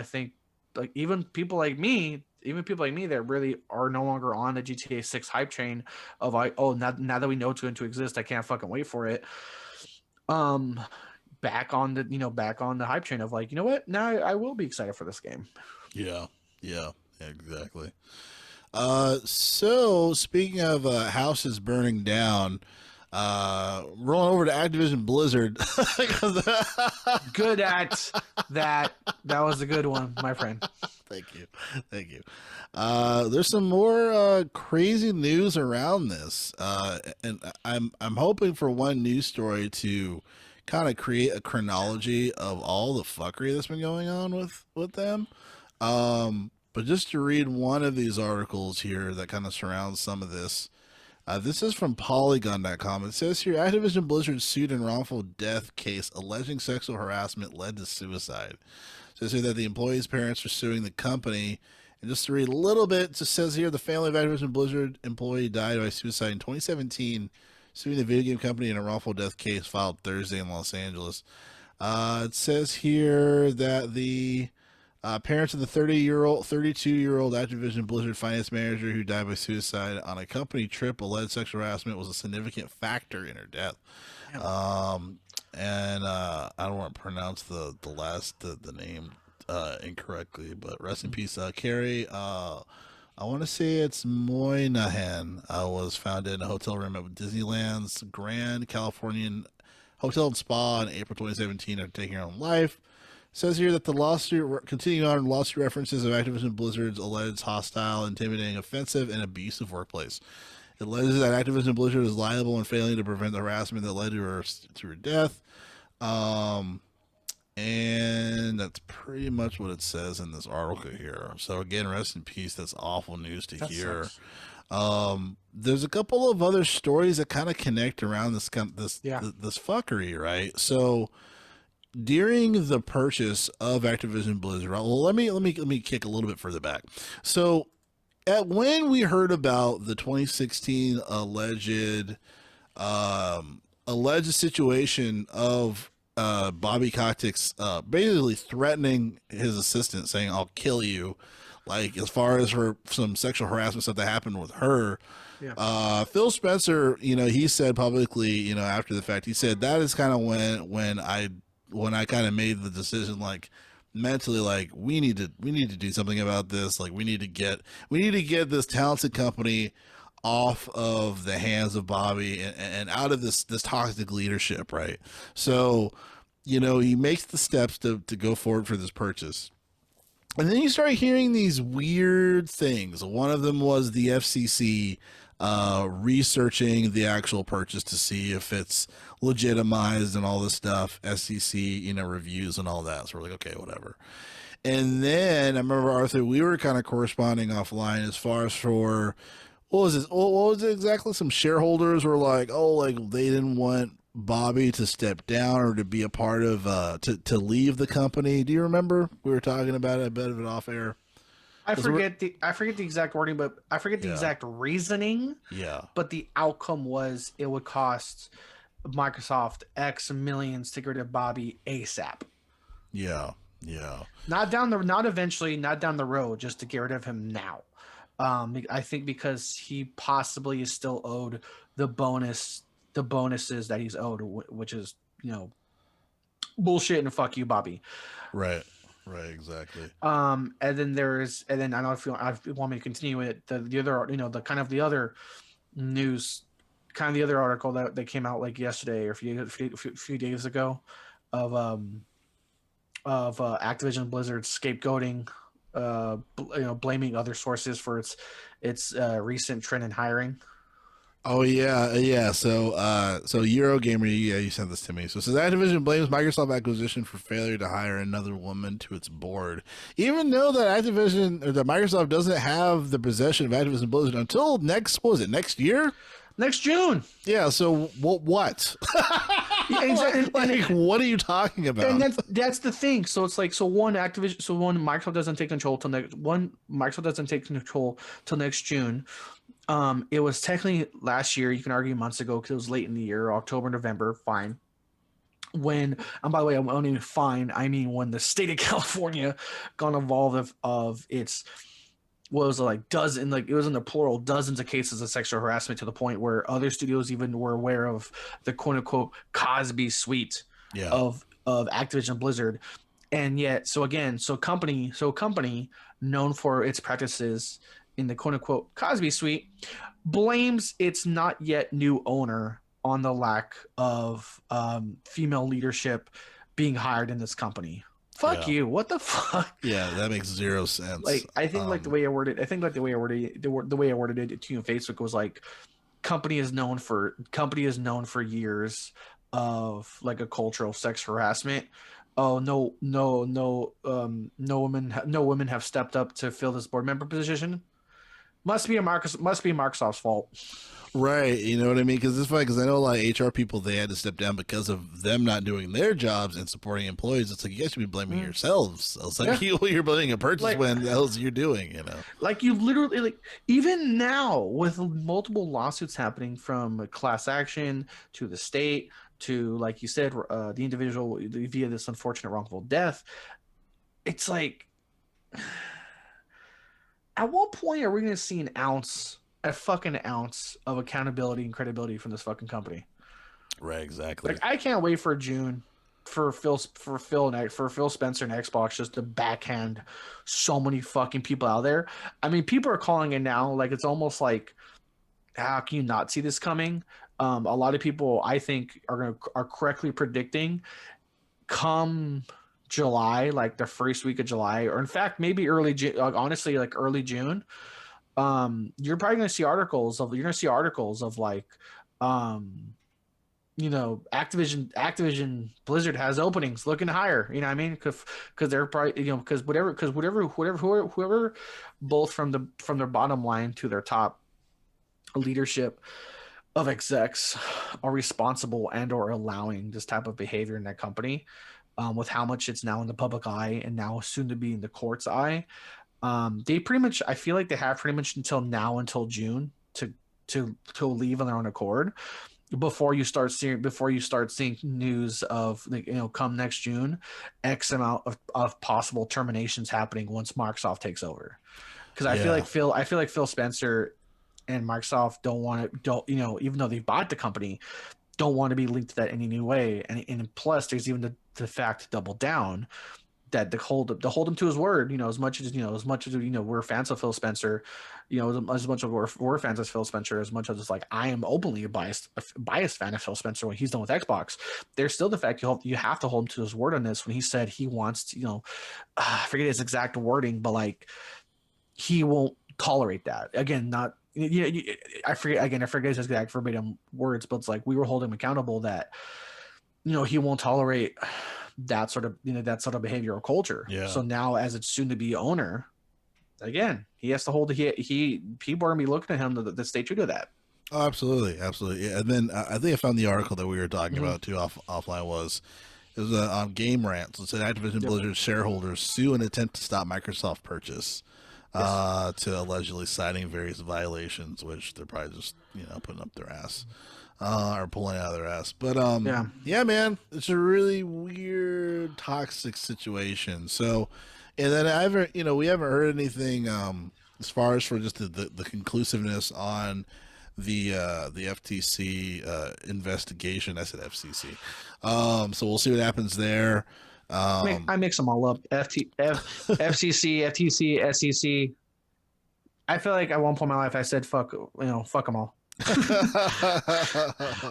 think like even people like me that really are no longer on the GTA 6 hype train of like, oh, now that we know it's going to exist, I can't fucking wait for it. Back on the hype train of like, you know what? Now I will be excited for this game. Yeah, exactly. So speaking of houses burning down, rolling over to Activision Blizzard. Good at that. That was a good one, my friend. Thank you. There's some more crazy news around this, and I'm hoping for one news story to kind of create a chronology of all the fuckery that's been going on with them. But just to read one of these articles here that kind of surrounds some of this. This is from Polygon.com. It says here Activision Blizzard sued in wrongful death case alleging sexual harassment led to suicide. It says here that the employee's parents are suing the company. And just to read a little bit, it just says here the family of Activision Blizzard employee died by suicide in 2017, suing the video game company in a wrongful death case filed Thursday in Los Angeles. It says here that the parents of the 32-year-old Activision Blizzard finance manager who died by suicide on a company trip alleged sexual harassment was a significant factor in her death. And I don't want to pronounce the name incorrectly, but rest in peace, Carrie. I want to say it's Moynihan. Was found in a hotel room at Disneyland's Grand Californian Hotel and Spa in April 2017 after taking her own life. It says here that the lawsuit, continuing on, lawsuit references of Activision Blizzard's alleged hostile, intimidating, offensive, and abusive workplace. It alleges that Activision Blizzard is liable in failing to prevent the harassment that led to her death. And that's pretty much what it says in this article here. So again, rest in peace. That's awful news to hear. There's a couple of other stories that kind of connect around this fuckery, right? So during the purchase of Activision Blizzard, well, let me kick a little bit further back. So, when we heard about the 2016 alleged situation of Bobby Kotick's basically threatening his assistant, saying "I'll kill you," like as far as some sexual harassment stuff that happened with her. Yeah. Phil Spencer, he said publicly, after the fact, he said that is kind of when I kind of made the decision, like mentally, like we need to do something about this. Like we need to get this talented company off of the hands of Bobby and out of this toxic leadership, right? So, he makes the steps to go forward for this purchase. And then you start hearing these weird things. One of them was the FCC researching the actual purchase to see if it's legitimized and all this stuff. SEC, reviews and all that. So we're like, okay, whatever. And then I remember, Arthur, we were kind of corresponding offline as far as for what was it exactly? Some shareholders were like, they didn't want Bobby to step down or to be a part of to leave the company. Do you remember? We were talking about it, a bit of it off air. I forget the exact wording, but I forget the exact reasoning. Yeah. But the outcome was it would cost Microsoft X millions to get rid of Bobby ASAP. Yeah. Yeah. Not down the road, just to get rid of him now. I think because he possibly is still owed the bonuses that he's owed, which is, bullshit and fuck you, Bobby. Right, exactly. And then I don't know if you want me to continue with the other, the other news, the other article that came out like yesterday or a few days ago of Activision Blizzard scapegoating, blaming other sources for its recent trend in hiring. Oh yeah. So Eurogamer, you sent this to me. So it says Activision blames Microsoft acquisition for failure to hire another woman to its board, even though that Microsoft doesn't have the possession of Activision Blizzard until next year? Next June. Yeah. So what? Yeah, exactly. Like, what are you talking about? And that's the thing. So it's like, Microsoft doesn't take control till next June. It was technically last year. You can argue months ago because it was late in the year, October, November. Fine. And by the way, I don't even fine. I mean, when the state of California got involved of its, what was it, like dozen, like it was in the plural, dozens of cases of sexual harassment to the point where other studios even were aware of the quote unquote Cosby suite of Activision Blizzard. And yet, so company known for its practices in the quote unquote Cosby suite blames its not yet new owner on the lack of female leadership being hired in this company. Fuck you. What the fuck? Yeah, that makes zero sense. Like, I think the way I worded it to you on Facebook was like, company is known for years of like a culture of sex harassment. oh no women have stepped up to fill this board member position. Must be Microsoft's fault. Right, you know what I mean? Because it's funny because I know a lot of HR people they had to step down because of them not doing their jobs and supporting employees. It's like you guys should be blaming yourselves. It's like you're blaming a purchase Like, when the hell's you're doing, you know? like you literally like even now with multiple lawsuits happening from class action to the state to like you said the individual via this unfortunate wrongful death. It's like at what point are we going to see a fucking ounce of accountability and credibility from this fucking company? Right, exactly. Like I can't wait for June for Phil Spencer and Xbox just to backhand so many fucking people out there. I mean, people are calling it now. Like it's almost like how can you not see this coming? A lot of people I think are correctly predicting come July, like the first week of July, or in fact maybe early June. Like, honestly, like early June. You're probably going to see articles of like, um, Activision Blizzard has openings looking to hire. You know what I mean? Because they're probably because whoever, both from their bottom line to their top leadership of execs are responsible and or allowing this type of behavior in that company, with how much it's now in the public eye and now soon to be in the court's eye. They pretty much I feel like they have pretty much until June to leave on their own accord before you start seeing news of come next June X amount of possible terminations happening once Microsoft takes over. Because I feel like Phil Spencer and Microsoft don't even though they bought the company, don't want to be linked to that any new way. And plus there's even the fact to double down that to hold him to his word, as much as we're fans of Phil Spencer, as much as we're fans of Phil Spencer, as much as it's like I am openly a biased fan of Phil Spencer when he's done with Xbox. There's still the fact you have to hold him to his word on this when he said he wants to, I forget his exact wording, but like he won't tolerate that again. Not I forget his exact verbatim words, but it's like we were holding him accountable that he won't tolerate that sort of behavior or culture. Yeah. So now as its soon to be owner, again, he has to hold people are gonna be looking at him to stay true to that. Oh, absolutely, absolutely. Yeah. And then I think I found the article that we were talking about too offline. It was a game rant. So it said Activision Blizzard shareholders sue an attempt to stop Microsoft purchase, to allegedly citing various violations, which they're probably just putting up their ass. Or pulling out of their ass. But yeah, man, it's a really weird, toxic situation. So, and then we haven't heard anything as far as for just the conclusiveness on the FTC investigation. I said FCC. So we'll see what happens there. I mix them all up. FCC, FTC, SEC. I feel like at one point in my life I said fuck them all.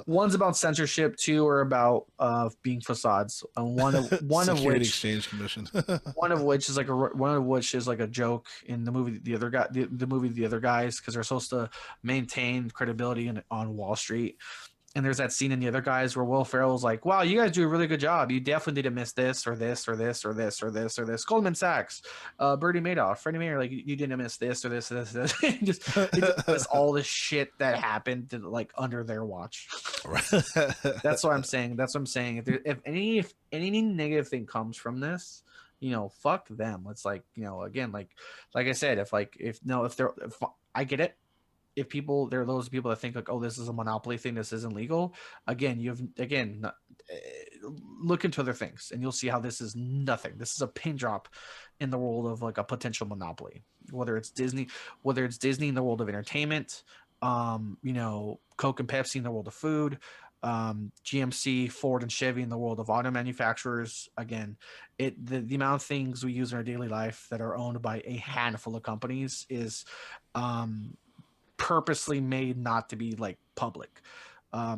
One's about censorship, two are about being facades, and one of which Exchange Commission. one of which is like a joke in the movie the other guys, because they're supposed to maintain credibility on Wall Street. And there's that scene in The Other Guys where Will Ferrell's like, wow, you guys do a really good job. You definitely didn't miss this or this or this or this or this or this. Goldman Sachs, Bernie Madoff, Freddie Mayer, like you didn't miss this or this or this. Or this. just all the shit that happened like under their watch. That's what I'm saying. If any negative thing comes from this, fuck them. It's like, again, like I said, if I get it. If there are those people that think like, oh, this is a monopoly thing, this isn't legal. Look into other things, and you'll see how this is nothing. This is a pin drop in the world of like a potential monopoly. Whether it's Disney in the world of entertainment, Coke and Pepsi in the world of food, GMC, Ford, and Chevy in the world of auto manufacturers. Again, the amount of things we use in our daily life that are owned by a handful of companies is purposely made not to be like public. I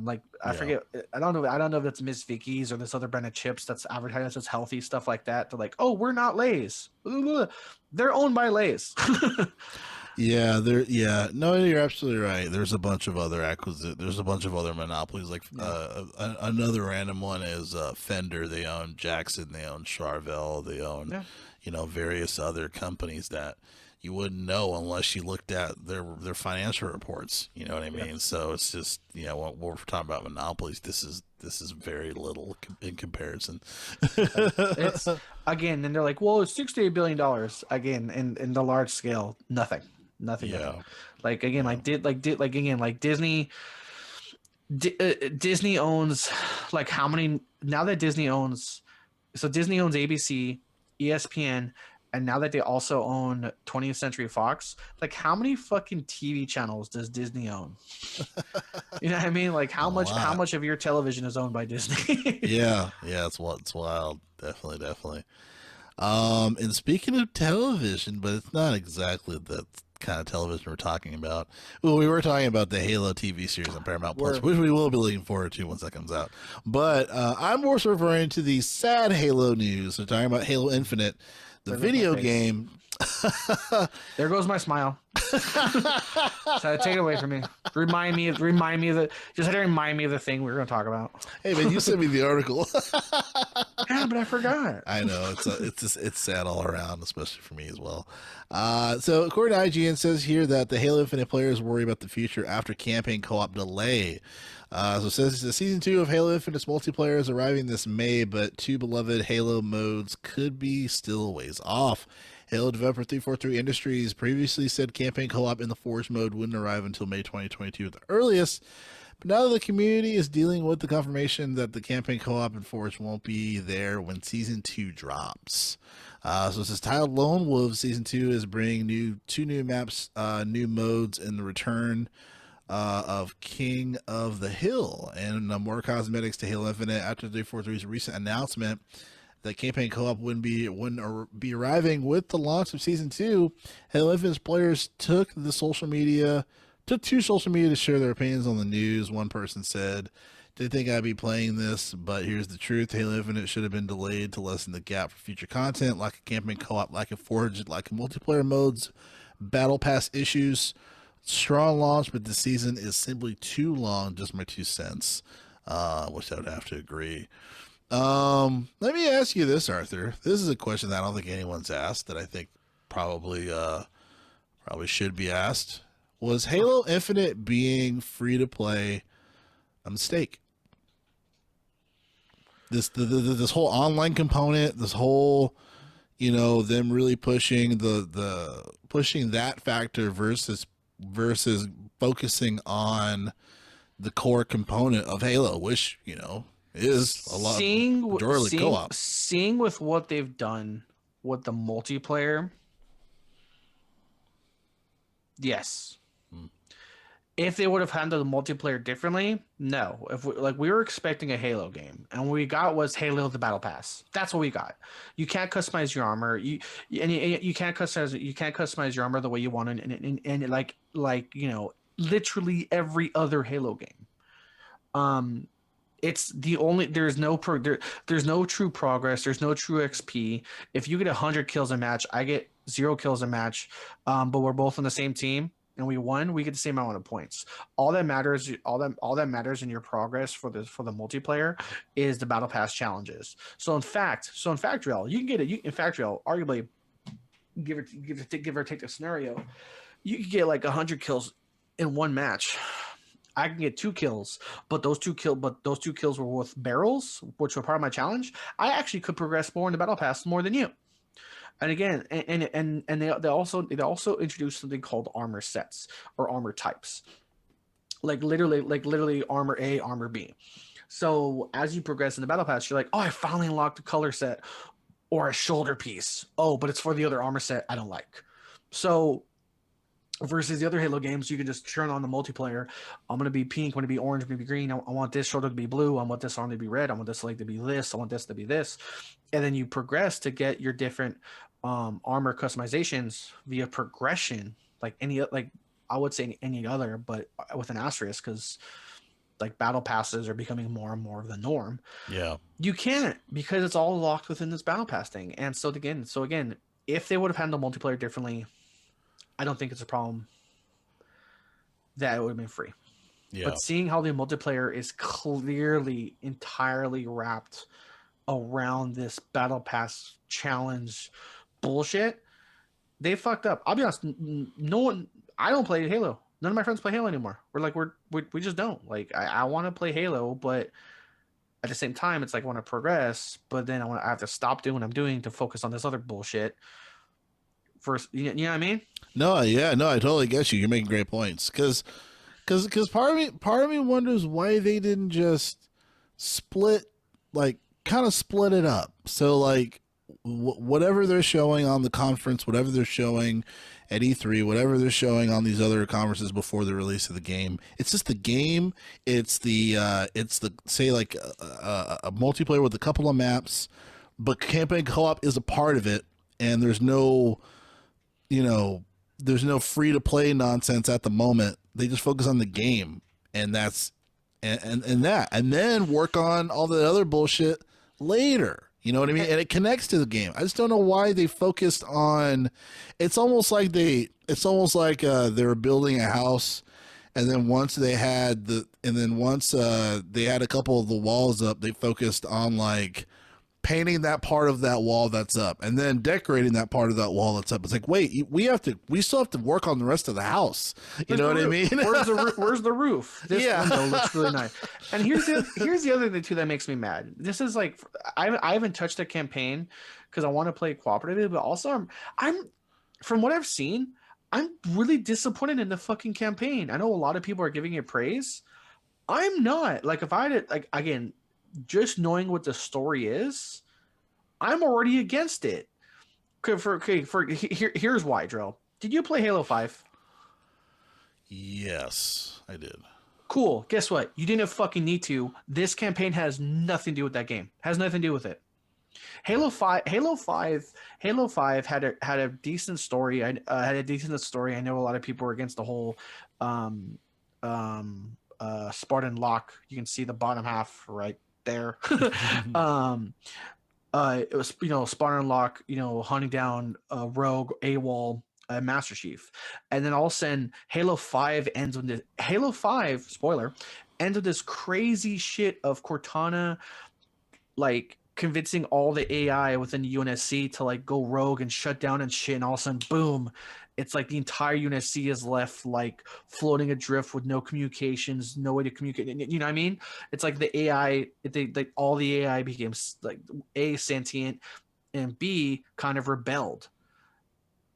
forget, I don't know if it's Miss Vicky's or this other brand of chips that's advertised as healthy, stuff like that. They're like, oh, we're not Lay's. They're owned by Lay's. Yeah, there. Yeah, no, you're absolutely right. There's a bunch of other There's a bunch of other monopolies. Like Yeah. another random one is Fender. They own Jackson. They own Charvel. They own, Yeah. various other companies that you wouldn't know unless you looked at their financial reports. You know what I Yeah. mean? So it's just when we're talking about monopolies, this is very little in comparison. Yeah. It's again, and they're like, well, it's $68 billion again in the large scale, nothing to them. Yeah, Like again, yeah. like again, like Disney. Disney owns like how many now that Disney owns so Disney owns ABC, ESPN, and now that they also own 20th Century Fox, like how many fucking TV channels does Disney own? You know what I mean? Like A how lot. much of your television is owned by Disney? Yeah, yeah. It's wild. Definitely, definitely. And speaking of television, but it's not exactly the kind of television we're talking about. Well, we were talking about the Halo TV series on Paramount Plus, which we will be looking forward to once that comes out. But I'm more so referring to the sad Halo news. We're talking about Halo Infinite, the There goes my video face. game. There goes my smile. So take it away from me. Remind me of the just had to remind me of the thing we were going to talk about. Hey man, you sent me the article. Yeah, but I forgot. I know it's sad all around, especially for me as well. So according to IGN, says here that the Halo Infinite players worry about the future after campaign co-op delay. So it says the season 2 of Halo Infinite's multiplayer is arriving this May, but two beloved Halo modes could be still a ways off. Halo developer 343 Industries previously said campaign co-op in the Forge mode wouldn't arrive until May 2022 at the earliest. But now the community is dealing with the confirmation that the campaign co-op in Forge won't be there when Season 2 drops. So it says titled Lone Wolves Season 2 is bringing two new maps, new modes, and the return of King of the Hill and more cosmetics to Halo Infinite after 343's recent announcement that campaign co-op wouldn't be arriving with the launch of Season 2. Halo Infinite's players took to social media to share their opinions on the news. One person said, "Didn't think I'd be playing this, but here's the truth. Halo Infinite should have been delayed to lessen the gap for future content, like a campaign co-op, like a Forge, like a multiplayer modes, battle pass issues. Strong launch, but the season is simply too long." Just my 2 cents. Which I would have to agree. Let me ask you this, Arthur. This is a question that I don't think anyone's asked that I think probably should be asked. Was Halo Infinite being free to play a mistake? This whole online component, this whole them really pushing the pushing that factor versus focusing on the core component of Halo, which is a lot majorly co-op. Seeing with what they've done with the multiplayer, yes. If they would have handled the multiplayer differently, no. If we were expecting a Halo game, and what we got was Halo the Battle Pass. That's what we got. You can't customize your armor. You can't customize your armor the way you want, and like literally every other Halo game. It's the only there's no true progress. There's no true XP. If you get 100 kills a match, I get 0 kills a match. But we're both on the same team and we won. We get the same amount of points. All that matters in your progress for the multiplayer is the battle pass challenges. So in fact, real you can get it. In fact, real arguably give or take the scenario, you could get like 100 kills in one match. I can get 2 kills, but those two kills were with barrels, which were part of my challenge. I actually could progress more in the battle pass more than you. And again, and they also introduced something called armor sets or armor types, like literally armor A, armor B. So as you progress in the battle pass, you're like, oh, I finally unlocked a color set or a shoulder piece. Oh, but it's for the other armor set I don't like. So versus the other Halo games, you can just turn on the multiplayer. I'm going to be pink, I'm going to be orange, I'm going to be green. I want this shoulder to be blue. I want this arm to be red. I want this leg to be this. I want this to be this. And then you progress to get your different armor customizations via progression, like I would say any other, but with an asterisk, because like battle passes are becoming more and more of the norm. Yeah. You can't, because it's all locked within this battle pass thing. And so again, if they would have handled multiplayer differently, I don't think it's a problem that it would have been free. Yeah. But seeing how the multiplayer is clearly entirely wrapped around this battle pass challenge bullshit, they fucked up. I'll be honest. No one. I don't play Halo. None of my friends play Halo anymore. We just don't. Like I want to play Halo, but at the same time, it's like I want to progress, but then I have to stop doing what I'm doing to focus on this other bullshit. First, you know what I mean? No, yeah, no, I totally get you. You're making great points. Because part of me wonders why they didn't just split, like, kind of split it up. So, like, whatever they're showing on the conference, whatever they're showing at E3, whatever they're showing on these other conferences before the release of the game, it's just the game. It's the say like a multiplayer with a couple of maps, but campaign co-op is a part of it, and there's no, there's no free to play nonsense at the moment. They just focus on the game, and that's and that, and then work on all the other bullshit later. You know what I mean? And it connects to the game. I just don't know why they focused on. It's almost like they were building a house, and then once they had they had a couple of the walls up, they focused on like painting that part of that wall that's up, and then decorating that part of that wall that's up. It's like, wait, we still have to work on the rest of the house. You know what I mean? Where's the roof? This Yeah. window looks really nice. And here's the other thing too that makes me mad. This is like I haven't touched the campaign because I want to play cooperatively, but also I'm from what I've seen, I'm really disappointed in the fucking campaign. I know a lot of people are giving it praise. I'm not. Like if I had like again, just knowing what the story is, I'm already against it. Here's why, Drill. Did you play Halo 5? Yes, I did. Cool. Guess what? You didn't fucking need to. This campaign has nothing to do with that game. Has nothing to do with it. Halo 5 had a decent story. I had a decent story. I know a lot of people were against the whole Spartan lock. You can see the bottom half right there. It was Spartan lock, hunting down a rogue AWOL Master Chief, and then all of a sudden Halo 5 ends with this. Halo 5 spoiler ends with this crazy shit of Cortana like convincing all the AI within the UNSC to like go rogue and shut down and shit, and all of a sudden boom, it's like the entire UNSC is left like floating adrift with no communications, no way to communicate. You know what I mean? It's like the AI, all the AI became like A, sentient, and B, kind of rebelled.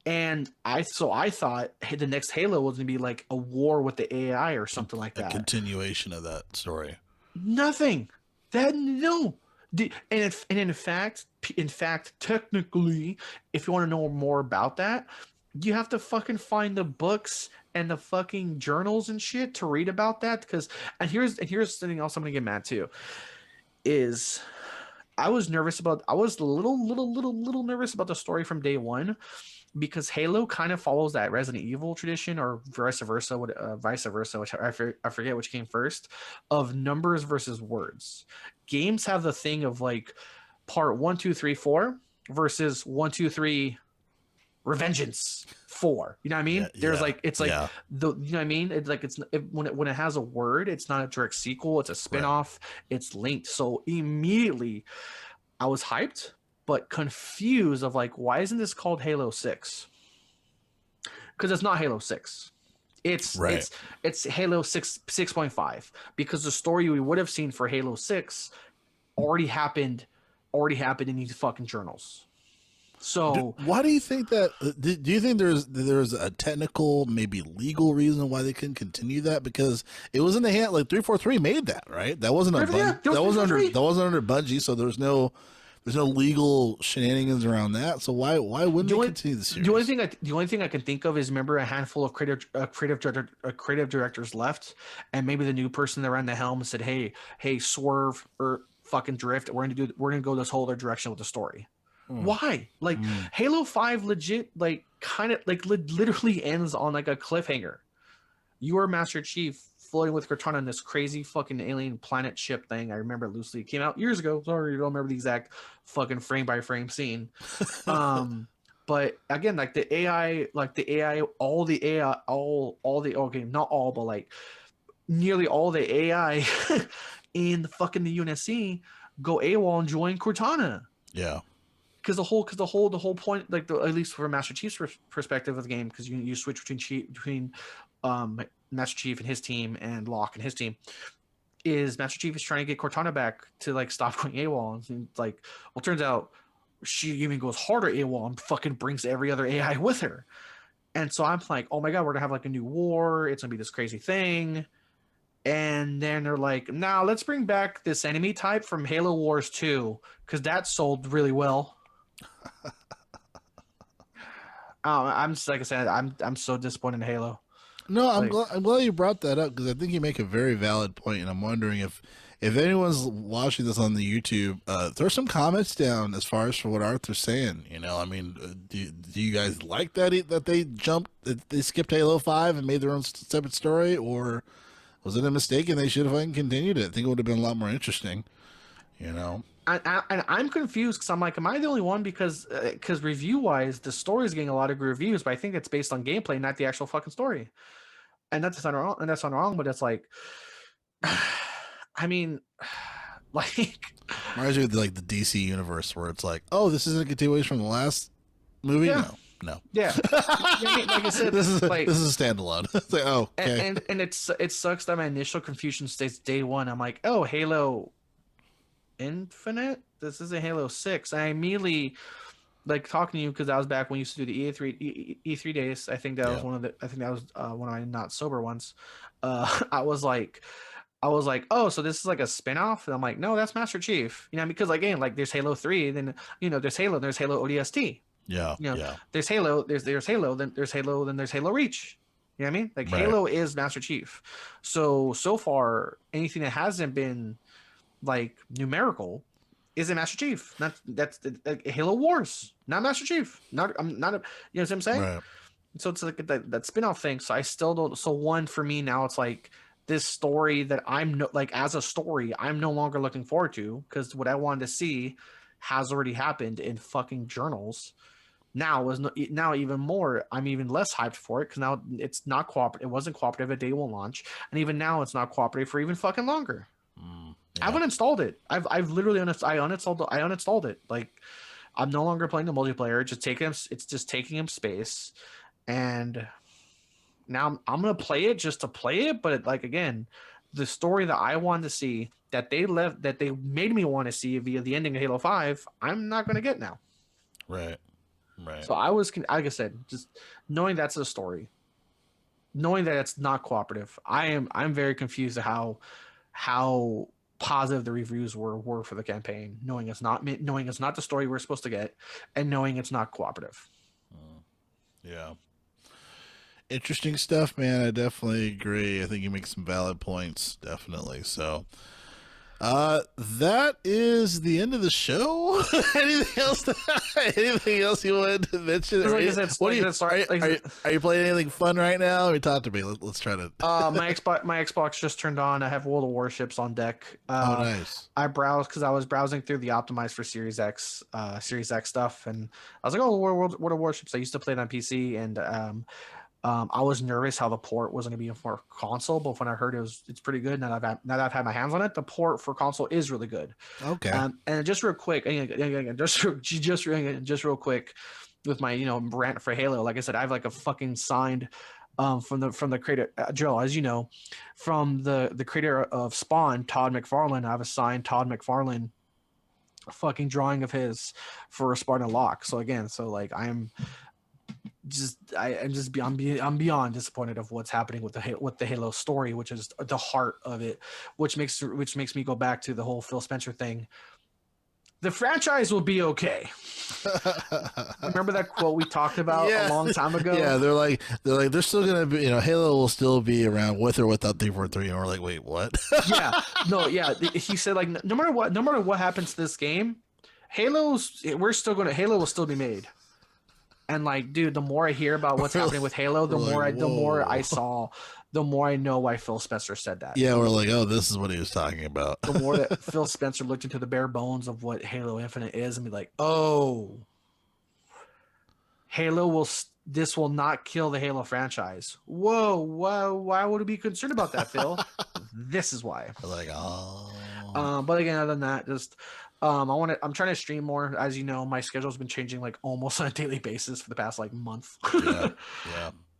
And I thought the next Halo was gonna be like a war with the AI or something like that. A continuation of that story. Nothing. No. And in fact, technically, if you want to know more about that, you have to fucking find the books and the fucking journals and shit to read about that. And here's something else I'm gonna get mad too. Is I was a little nervous about the story from day one, because Halo kind of follows that Resident Evil tradition, or vice versa, which I forget which came first, of numbers versus words. Games have the thing of like part 1, 2, 3, 4 versus 1, 2, 3, Revengeance 4. You know what I mean? Yeah, There's yeah, like it's like yeah. you know what I mean? It's like when it has a word, it's not a direct sequel. It's a spinoff. Right. It's linked. So immediately, I was hyped, but confused of like, why isn't this called Halo 6? Because it's not Halo 6. It's Halo 6.5, because the story we would have seen for Halo 6 already happened in these fucking journals. So why do you think that? Do you think there's a technical, maybe legal reason why they couldn't continue that? Because it was in the hand, like 343 made that, right? That wasn't that wasn't under Bungie, so there's no legal shenanigans around that. So why wouldn't they continue the series? The only thing I can think of is, remember, a handful of creative directors left, and maybe the new person that ran the helm said, hey, Swerve or fucking Drift, we're gonna go this whole other direction with the story. Why? Like Halo 5 legit, like kind of like literally ends on like a cliffhanger. You are Master Chief floating with Cortana on this crazy fucking alien planet ship thing. I remember loosely. It came out years ago. Sorry, you don't remember the exact fucking frame by frame scene. But again, like the AI, all the AI, all the okay, not all, but like nearly all the AI in the UNSC go AWOL and join Cortana. Yeah. Because the whole point, like at least from Master Chief's perspective of the game, because you switch between Master Chief and his team and Locke and his team, is Master Chief is trying to get Cortana back to like stop going AWOL, and like, well, turns out she even goes harder AWOL and fucking brings every other AI with her, and so I'm like, oh my god, we're gonna have like a new war. It's gonna be this crazy thing. And then they're like, now let's bring back this enemy type from Halo Wars 2 because that sold really well. I'm just, like I said, I'm so disappointed in Halo. No, I'm Like, glad you brought that up because I think you make a very valid point, and I'm wondering if anyone's watching this on the YouTube, throw some comments down as far as for what Arthur's saying. You know, I mean, do you guys like that they skipped Halo 5 and made their own separate story, or was it a mistake and they should have continued it? I think it would have been a lot more interesting. You know. and I'm confused because I'm like, am I the only one? Because review wise, the story is getting a lot of good reviews, but I think it's based on gameplay, not the actual fucking story. And that's not wrong. And that's not wrong. But it's like, I mean, like, Reminds me of like the DC universe where it's like, oh, this isn't a continuation from the last movie. Yeah. No. Yeah, like I said, this is a like, standalone. It's like, oh, okay. and it sucks that my initial confusion states day one. I'm like, oh, Halo Infinite. This isn't Halo 6. And I immediately like talking to you because I was back when you used to do the E3 days. I think that was one of my not sober ones. I was like, oh, so this is like a spinoff? And I'm like, no, that's Master Chief. You know, because again, like there's Halo 3, then there's Halo ODST. Yeah. There's Halo, there's Halo, then there's Halo, then there's Halo Reach. You know what I mean? Like, right. Halo is Master Chief. So far, anything that hasn't been like numerical isn't Master Chief. That's Halo Wars, not Master Chief. I'm not. You know what I'm saying? Right. So it's like that spin-off thing. So I still don't. So one for me now, it's like this story that as a story, I'm no longer looking forward to because what I wanted to see has already happened in fucking journals. Now even more. I'm even less hyped for it because now it's not cooperative. It wasn't cooperative at day one launch, and even now it's not cooperative for even fucking longer. Yeah. I haven't installed it. I've literally uninstalled it. Like, I'm no longer playing the multiplayer. It's just taking him space, and now I'm gonna play it just to play it. But like again, the story that I wanted to see that they made me want to see via the ending of Halo 5, I'm not gonna get now. Right. So I was, like I said, just knowing that's a story, knowing that it's not cooperative. I'm very confused at how positive the reviews were for the campaign, knowing it's not the story we're supposed to get, and knowing it's not cooperative. Yeah. Interesting stuff, man. I definitely agree. I think you make some valid points, definitely. So, that is the end of the show. Anything else? Anything else you wanted to mention? Are you playing anything fun right now? I mean, talk to me. Let's try to. My Xbox just turned on. I have World of Warships on deck. Oh, nice. I browsed because I was browsing through the optimized for Series X stuff, and I was like, oh, World of Warships. I used to play it on PC, and I was nervous how the port wasn't going to be for console, but when I heard it's pretty good. Now that I've had my hands on it, the port for console is really good. Okay. And just real quick, just real quick, with my rant for Halo. Like I said, I have like a fucking signed from the creator Joe, as you know, from the creator of Spawn, Todd McFarlane. I have a signed Todd McFarlane fucking drawing of his for Spartan Locke. So again, like I'm beyond disappointed of what's happening with the Halo story, which is the heart of it, which makes me go back to the whole Phil Spencer thing. The franchise will be okay. Remember that quote we talked about a long time ago? Yeah, they're still gonna be, Halo will still be around with or without 343, and we're like, wait, what? He said like no matter what happens to this game, Halo will still be made. And like, dude, the more I hear about what's happening with Halo, the more I know why Phil Spencer said that. Yeah, we're like, oh, this is what he was talking about. The more that Phil Spencer looked into the bare bones of what Halo Infinite is and be like, oh. this will not kill the Halo franchise. Whoa, why would we be concerned about that, Phil? This is why. Like, oh. But again, other than that, just I'm trying to stream more. As you know, my schedule's been changing like almost on a daily basis for the past like month. Yeah.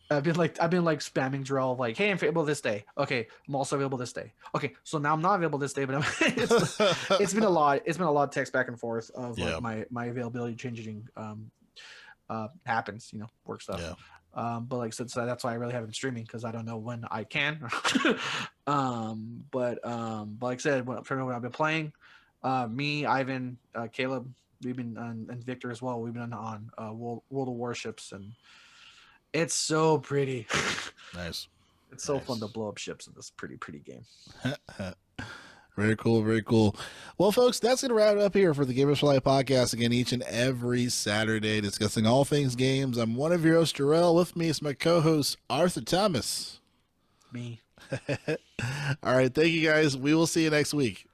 I've been like spamming Jarrell like, hey, I'm available this day. Okay, I'm also available this day. Okay, so now I'm not available this day, but it's been a lot. It's been a lot of text back and forth of like my availability changing happens, work stuff. Yeah. But like I said, so that's why I really haven't been streaming, because I don't know when I can. But like I said, when I've been playing, me, Ivan, Caleb, we've been and Victor as well. We've been on World of Warships, and it's so pretty. Nice. It's so fun to blow up ships in this pretty game. Very cool, very cool. Well, folks, that's going to wrap it up here for the Gamers for Life podcast. Again, each and every Saturday, discussing all things games. I'm one of your hosts, Jarrell. With me is my co-host, Arthur Thomas. Me. All right, thank you guys. We will see you next week.